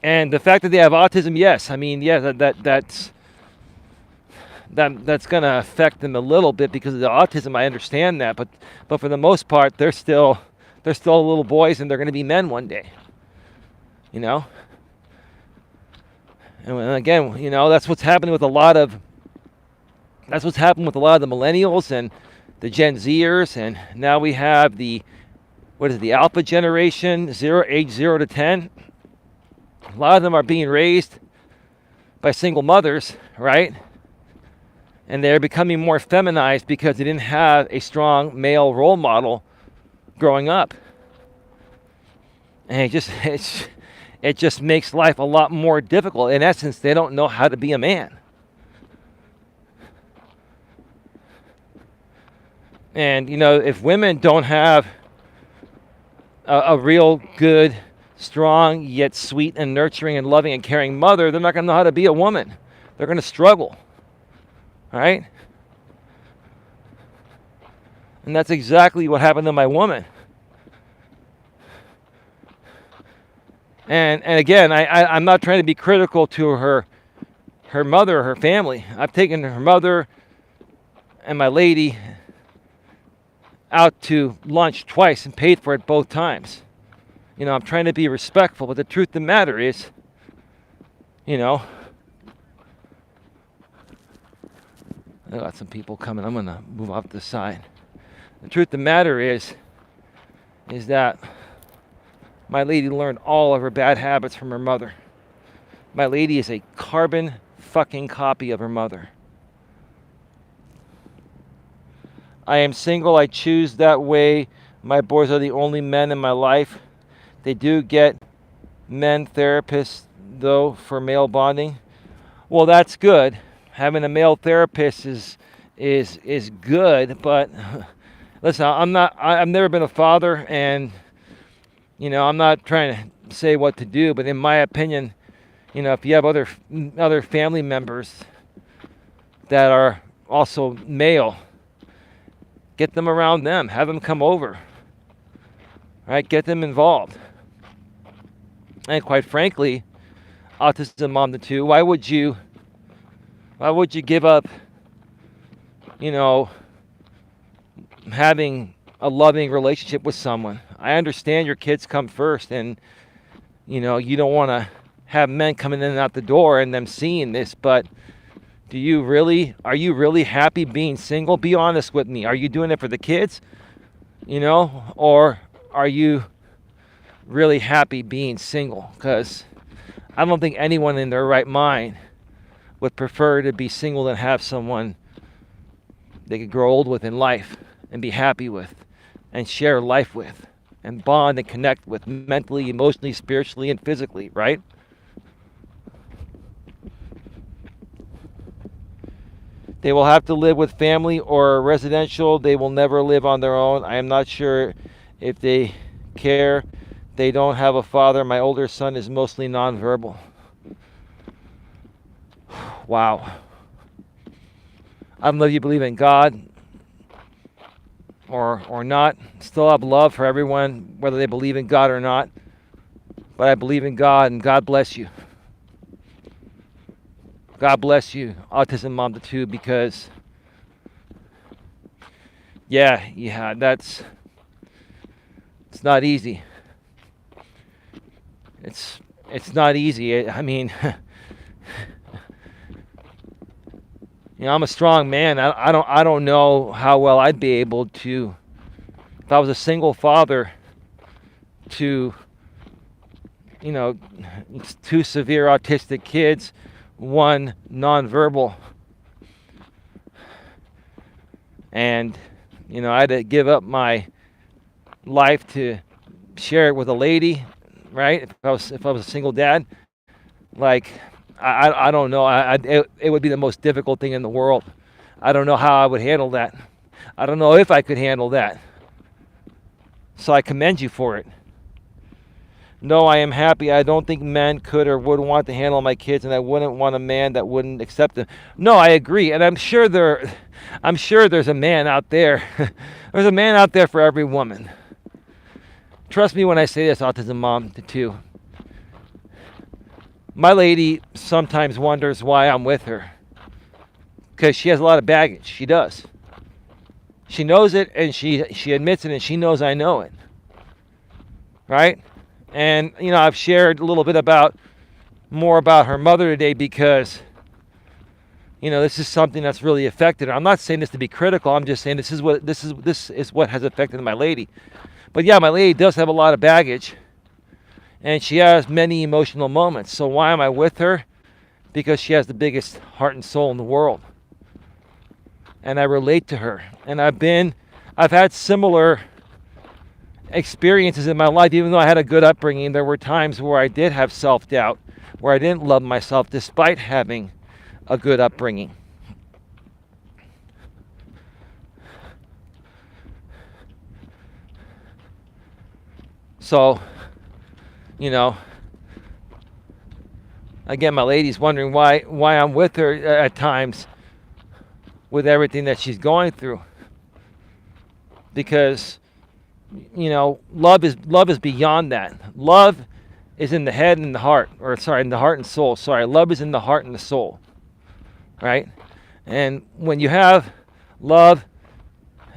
And the fact that they have autism, yes, I mean, yeah, that's going to affect them a little bit because of the autism. I understand that, but for the most part, they're still little boys, and they're going to be men one day. And again, that's what's happening with a lot of the millennials and the Gen Zers, and now we have the Alpha generation, age 0 to 10. A lot of them are being raised by single mothers, right? And they're becoming more feminized because they didn't have a strong male role model growing up. And it just makes life a lot more difficult. In essence, they don't know how to be a man. And, if women don't have a real good, strong, yet sweet and nurturing and loving and caring mother, they're not going to know how to be a woman. They're going to struggle. Right? And that's exactly what happened to my woman. And again, I'm not trying to be critical to her mother, her family. I've taken her mother and my lady out to lunch twice and paid for it both times. I'm trying to be respectful, but the truth of the matter is, I got some people coming. I'm going to move off to the side. The truth of the matter is that my lady learned all of her bad habits from her mother. My lady is a carbon fucking copy of her mother. I am single. I choose that way. My boys are the only men in my life. They do get men therapists, though, for male bonding. Well, that's good. Having a male therapist is good, but listen, I've never been a father, and I'm not trying to say what to do, but in my opinion, if you have other family members that are also male, get them around them, have them come over, right? Get them involved. And quite frankly, autism mom to two, why would you give up, having a loving relationship with someone? I understand your kids come first, and you don't want to have men coming in and out the door and them seeing this, but are you really happy being single? Be honest with me. Are you doing it for the kids? Or are you really happy being single? Because I don't think anyone in their right mind would prefer to be single than have someone they could grow old with in life and be happy with and share life with and bond and connect with mentally, emotionally, spiritually, and physically, right? They will have to live with family or residential. They will never live on their own. I am not sure if they care. They don't have a father. My older son is mostly nonverbal. Wow. I don't know if you believe in God or not. Still have love for everyone, whether they believe in God or not. But I believe in God, and God bless you. God bless you, autism mom to two, because it's not easy. It's not easy. I mean, I'm a strong man. I don't know how well I'd be able to, if I was a single father, to two severe autistic kids, one nonverbal, and I had to give up my life to share it with a lady, right? If I was a single dad, I don't know. It would be the most difficult thing in the world. I don't know how I would handle that. I don't know if I could handle that. So I commend you for it. No, I am happy. I don't think men could or would want to handle my kids, and I wouldn't want a man that wouldn't accept them. No, I agree, and I'm sure there's a man out there. There's a man out there for every woman. Trust me when I say this, autism mom to two. My lady sometimes wonders why I'm with her, because she has a lot of baggage. She does. She knows it, and she admits it, and she knows I know it. Right? And, I've shared a little bit about more about her mother today because, this is something that's really affected her. I'm not saying this to be critical. I'm just saying this is what has affected my lady. But yeah, my lady does have a lot of baggage, and she has many emotional moments. So why am I with her? Because she has the biggest heart and soul in the world, and I relate to her. And I've had similar experiences in my life. Even though I had a good upbringing, there were times where I did have self-doubt, where I didn't love myself despite having a good upbringing. So, again, my lady's wondering why I'm with her at times with everything that she's going through. Because, love is beyond that. Love is in the head and the heart, in the heart and soul. Love is in the heart and the soul, right? And when you have love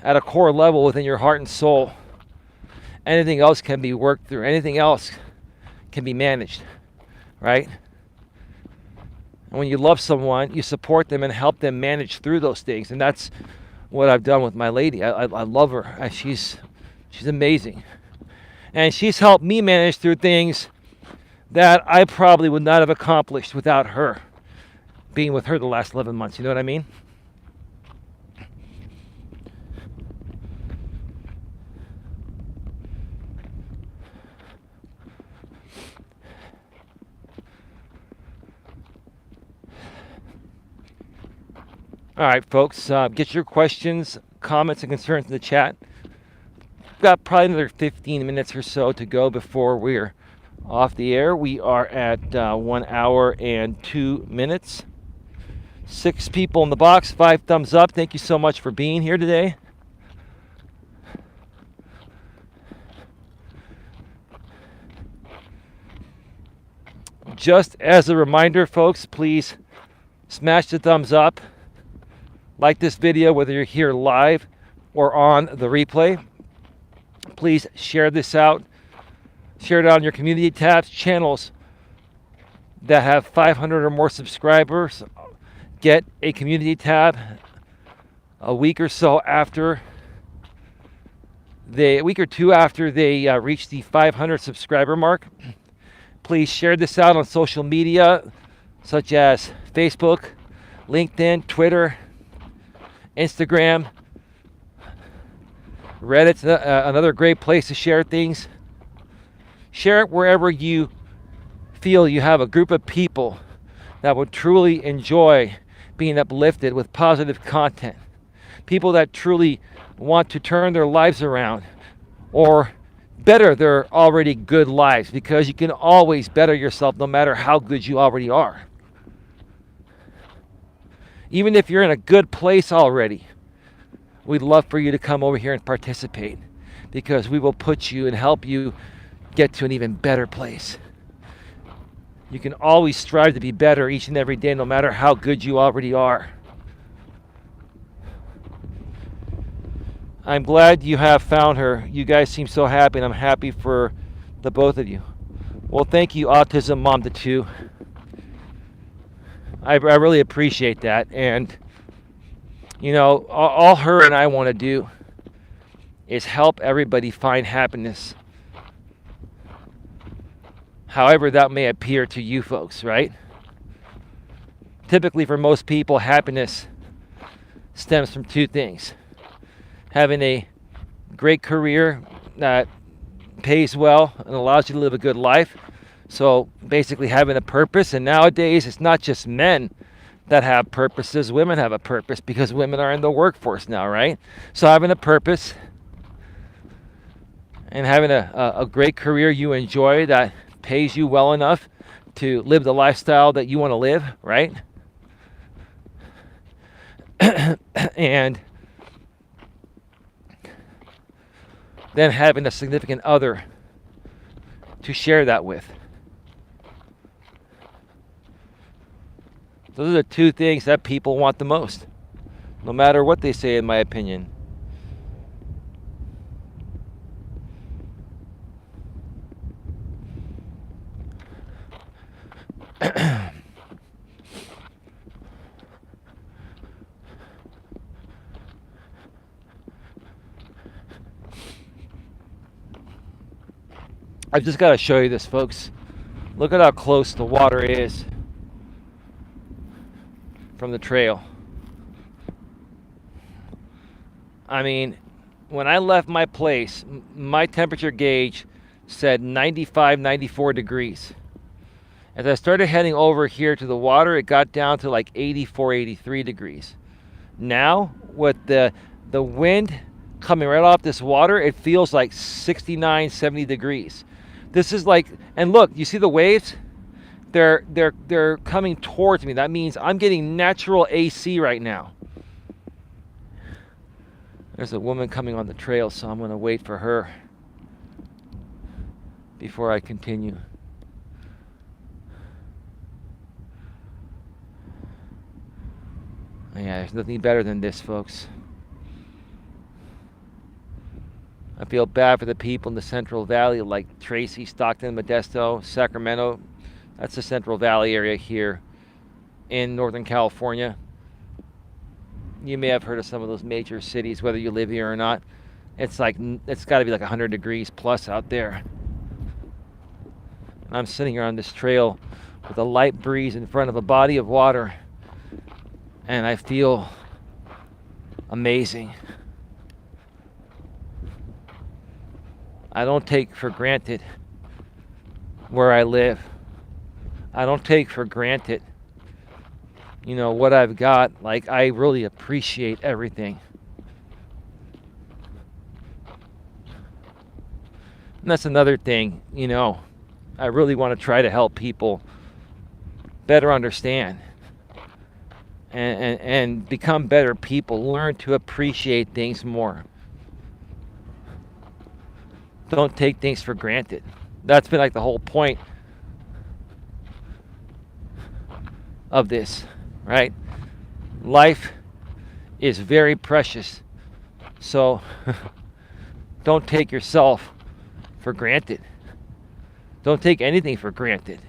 at a core level within your heart and soul, anything else can be worked through. Anything else can be managed, right? And when you love someone, you support them and help them manage through those things. And that's what I've done with my lady. I love her. She's amazing. And she's helped me manage through things that I probably would not have accomplished without her being with her the last 11 months. You know what I mean? All right, folks, get your questions, comments, and concerns in the chat. We've got probably another 15 minutes or so to go before we're off the air. We are at 1 hour and 2 minutes. 6 people in the box, 5 thumbs up. Thank you so much for being here today. Just as a reminder, folks, please smash the thumbs up. Like this video, whether you're here live or on the replay. Please share this out. Share it on your community tabs, channels that have 500 or more subscribers. Get a community tab a week or so after a week or two after they reach the 500 subscriber mark. Please share this out on social media such as Facebook, LinkedIn, Twitter, Instagram. Reddit's another great place to share things. Share it wherever you feel you have a group of people that would truly enjoy being uplifted with positive content. People that truly want to turn their lives around or better their already good lives, because you can always better yourself no matter how good you already are. Even if you're in a good place already, we'd love for you to come over here and participate, because we will put you and help you get to an even better place. You can always strive to be better each and every day, no matter how good you already are. I'm glad you have found her. You guys seem so happy, and I'm happy for the both of you. Well, thank you, Autism Mom to 2. I really appreciate that. And, all her and I want to do is help everybody find happiness, however that may appear to you folks, right? Typically, for most people, happiness stems from 2 things. Having a great career that pays well and allows you to live a good life. So basically having a purpose. And nowadays, it's not just men that have purposes. Women have a purpose, because women are in the workforce now, right? So having a purpose and having a great career you enjoy that pays you well enough to live the lifestyle that you want to live, right? And then having a significant other to share that with. Those are the 2 things that people want the most, no matter what they say, in my opinion. I've just got to show you this, folks. Look at how close the water is from the trail. I mean, when I left my place, my temperature gauge said 95, 94 degrees. As I started heading over here to the water, it got down to like 84, 83 degrees. Now, with the wind coming right off this water, it feels like 69, 70 degrees. This is like, and look, you see the waves? They're coming towards me. That means I'm getting natural AC right now. There's a woman coming on the trail, so I'm going to wait for her before I continue. Yeah, there's nothing better than this, folks. I feel bad for the people in the Central Valley, like Tracy, Stockton, Modesto, Sacramento. That's the Central Valley area here in Northern California. You may have heard of some of those major cities, whether you live here or not. It's got to be like 100 degrees plus out there. I'm sitting here on this trail with a light breeze in front of a body of water, and I feel amazing. I don't take for granted where I live. I don't take for granted, what I've got. Like, I really appreciate everything. And that's another thing, I really want to try to help people better understand and become better people, learn to appreciate things more. Don't take things for granted. That's been like the whole point of this, right? Life is very precious. So don't take yourself for granted. Don't take anything for granted.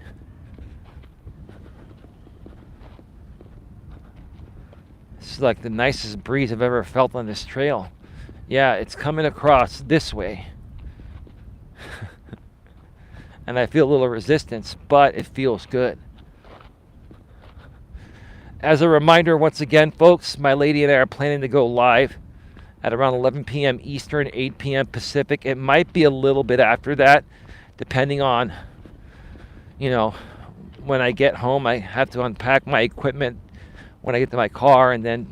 This is like the nicest breeze I've ever felt on this trail. Yeah, it's coming across this way. And I feel a little resistance, but it feels good. As a reminder, once again, folks, my lady and I are planning to go live at around 11 p.m. Eastern, 8 p.m. Pacific. It might be a little bit after that, depending on, when I get home. I have to unpack my equipment when I get to my car, and then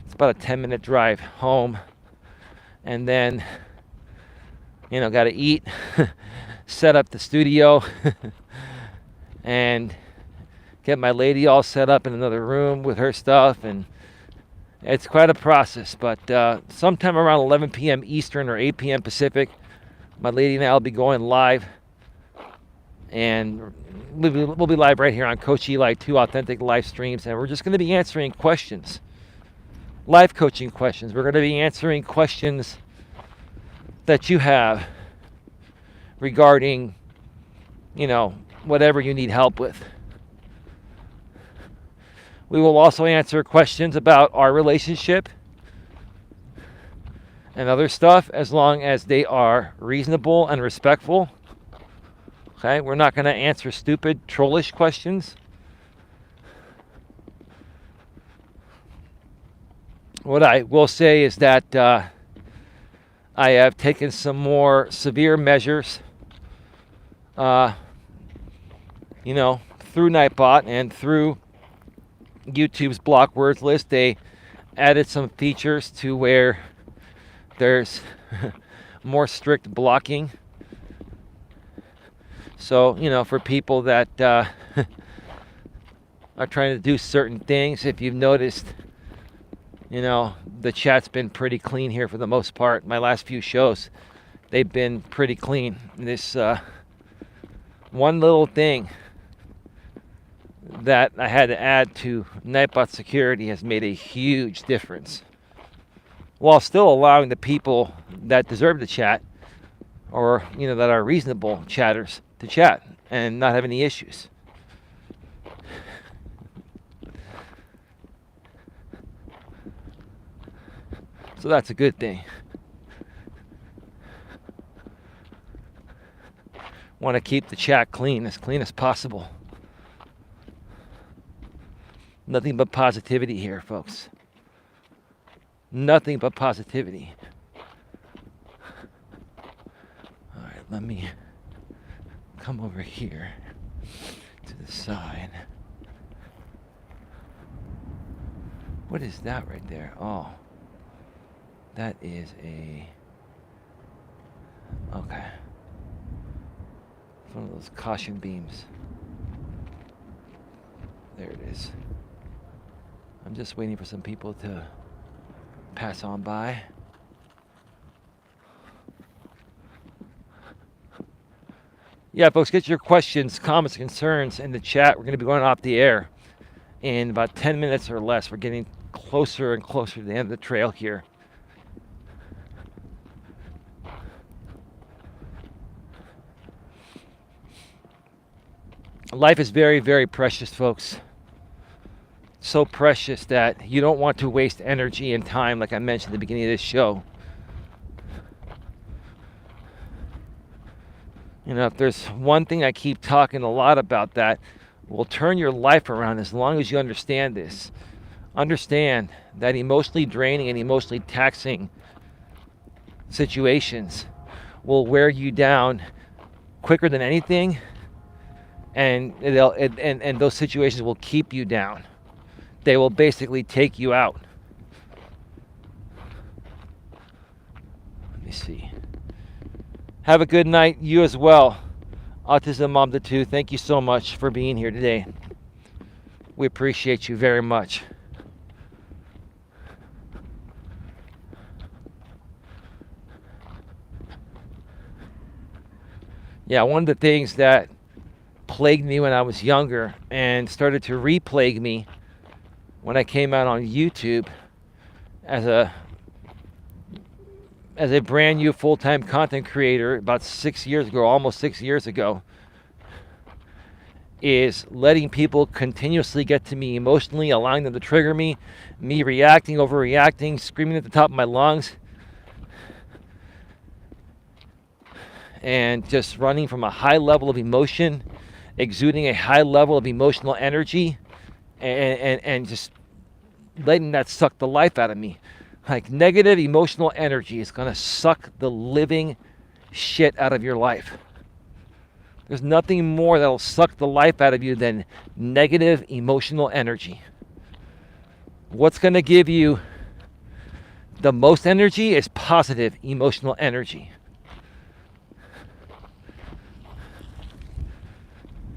it's about a 10-minute drive home. And then, got to eat, set up the studio, and get my lady all set up in another room with her stuff. And it's quite a process, but sometime around 11 p.m. Eastern or 8 p.m. Pacific, my lady and I will be going live, and we'll be live right here on Coach Eli 2 Authentic Live Streams, and we're just going to be answering questions, life coaching questions. We're going to be answering questions that you have regarding, whatever you need help with. We will also answer questions about our relationship and other stuff, as long as they are reasonable and respectful. Okay, we're not going to answer stupid, trollish questions. What I will say is that I have taken some more severe measures, through Nightbot and through YouTube's block words list. They added some features to where there's more strict blocking. So, for people that are trying to do certain things, if you've noticed, the chat's been pretty clean here for the most part. My last few shows, they've been pretty clean. This one little thing that I had to add to Nightbot security has made a huge difference, while still allowing the people that deserve to chat, or that are reasonable chatters, to chat and not have any issues. So that's a good thing. Want to keep the chat clean as possible. Nothing but positivity here, folks. Nothing but positivity. All right, let me come over here to the side. What is that right there? Oh, that is okay. One of those caution beams. There it is. I'm just waiting for some people to pass on by. Yeah, folks, get your questions, comments, concerns in the chat. We're going to be going off the air in about 10 minutes or less. We're getting closer and closer to the end of the trail here. Life is very, very precious, folks. So precious that you don't want to waste energy and time, like I mentioned at the beginning of this show. You know, if there's one thing I keep talking a lot about that will turn your life around as long as you understand this. Understand that emotionally draining and emotionally taxing situations will wear you down quicker than anything, and those situations will keep you down. They will basically take you out. Let me see. Have a good night, you as well. Autism Mom to 2, thank you so much for being here today. We appreciate you very much. Yeah, one of the things that plagued me when I was younger and started to re-plague me when I came out on YouTube as a brand new full-time content creator about 6 years ago, almost 6 years ago, is letting people continuously get to me emotionally, allowing them to trigger me reacting, overreacting, screaming at the top of my lungs, and just running from a high level of emotion, exuding a high level of emotional energy, and just letting that suck the life out of me. Like, negative emotional energy is going to suck the living shit out of your life. There's nothing more that'll suck the life out of you than negative emotional energy. What's going to give you the most energy is positive emotional energy.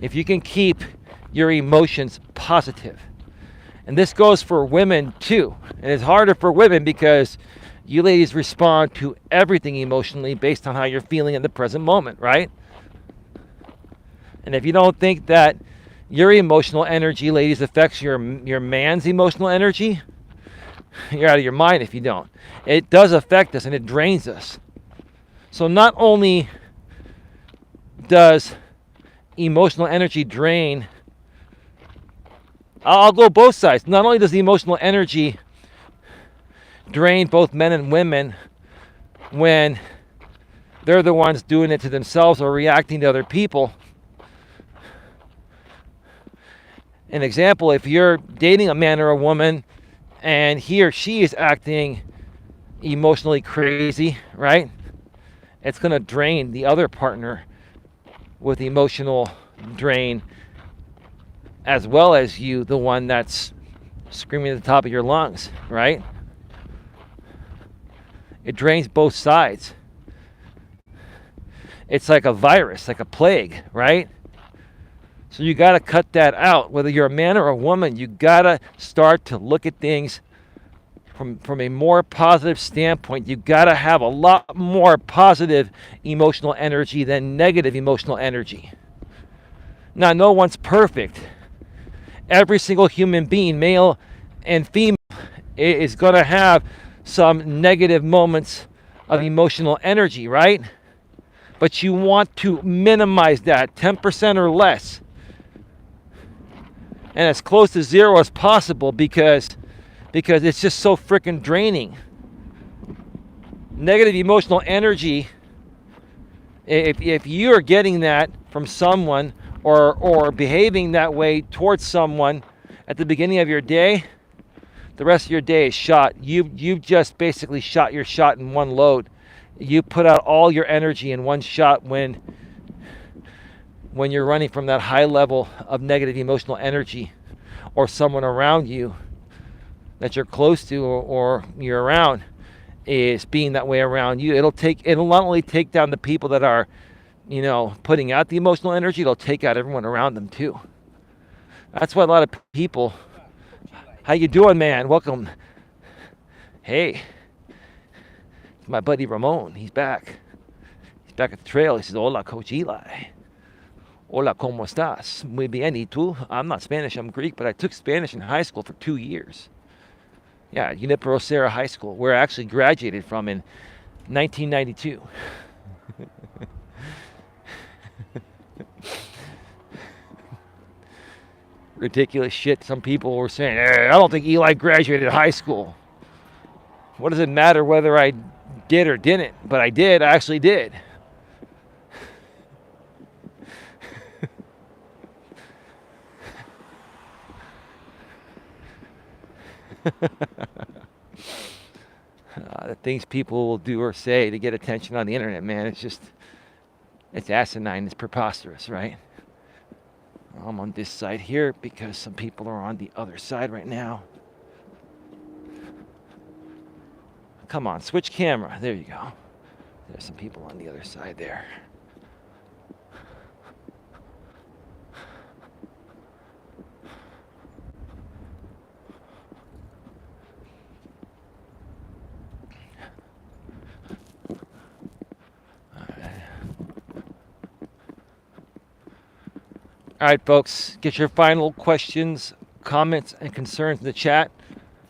If you can keep your emotions positive, and this goes for women too, and it's harder for women because you ladies respond to everything emotionally based on how you're feeling in the present moment, right? And if you don't think that your emotional energy, ladies, affects your man's emotional energy, you're out of your mind if you don't. It does affect us and it drains us. So not only does emotional energy drain, I'll go both sides. Not only does the emotional energy drain both men and women when they're the ones doing it to themselves or reacting to other people. An example, if you're dating a man or a woman and he or she is acting emotionally crazy, right? It's going to drain the other partner with emotional drain, as well as you, the one that's screaming at the top of your lungs, right? It drains both sides. It's like a virus, like a plague, right? So you got to cut that out. Whether you're a man or a woman, you got to start to look at things from a more positive standpoint. You got to have a lot more positive emotional energy than negative emotional energy. Now, no one's perfect. Every single human being, male and female, is going to have some negative moments of emotional energy, right? But you want to minimize that, 10% or less, and as close to zero as possible, because it's just so freaking draining. Negative emotional energy If you are getting that from someone or behaving that way towards someone at the beginning of your day, the rest of your day is shot. You just basically shot your shot in one load. You put out all your energy in one shot when you're running from that high level of negative emotional energy, or someone around you that you're close to or you're around is being that way around you. It'll not only take down the people that are, putting out the emotional energy, it'll take out everyone around them too. That's why a lot of people, how you doing, man? Welcome. Hey, it's my buddy Ramon. He's back. He's back at the trail. He says, "Hola, Coach Eli. Hola, ¿cómo estás? Muy bien, ¿y tú?" I'm not Spanish, I'm Greek, but I took Spanish in high school for 2 years. Yeah, Junipero Serra High School, where I actually graduated from in 1992. Ridiculous shit. Some people were saying, I don't think Eli graduated high school. What does it matter whether I did or didn't? But I did. I actually did. The things people will do or say to get attention on the internet, man, it's asinine, it's preposterous, right? I'm on this side here because some people are on the other side right now. Come on, switch camera. There you go. There's some people on the other side there. All right, folks, get your final questions, comments, and concerns in the chat.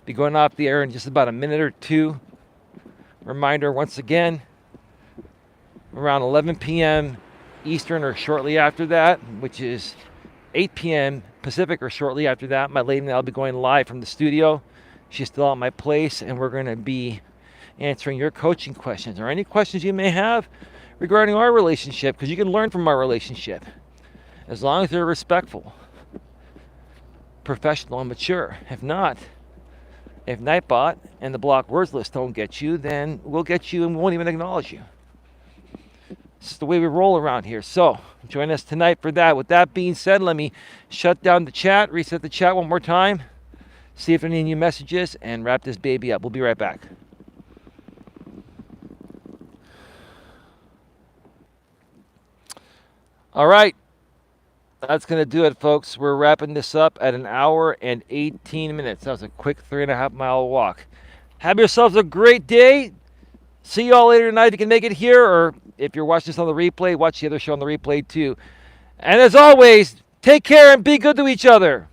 Be going off the air in just about a minute or two. Reminder once again, around 11 p.m. Eastern or shortly after that, which is 8 p.m. Pacific or shortly after that, my lady and I will be going live from the studio. She's still at my place, and we're going to be answering your coaching questions or any questions you may have regarding our relationship, because you can learn from our relationship. As long as they're respectful, professional, and mature. If Nightbot and the block words list don't get you, then we'll get you and we won't even acknowledge you. This is the way we roll around here. So join us tonight for that. With that being said, let me shut down the chat, reset the chat one more time, see if there are any new messages, and wrap this baby up. We'll be right back. All right. That's going to do it, folks. We're wrapping this up at 1 hour and 18 minutes. That was a quick 3.5 mile walk. Have yourselves a great day. See you all later tonight if you can make it here, or if you're watching this on the replay, watch the other show on the replay too. And as always, take care and be good to each other.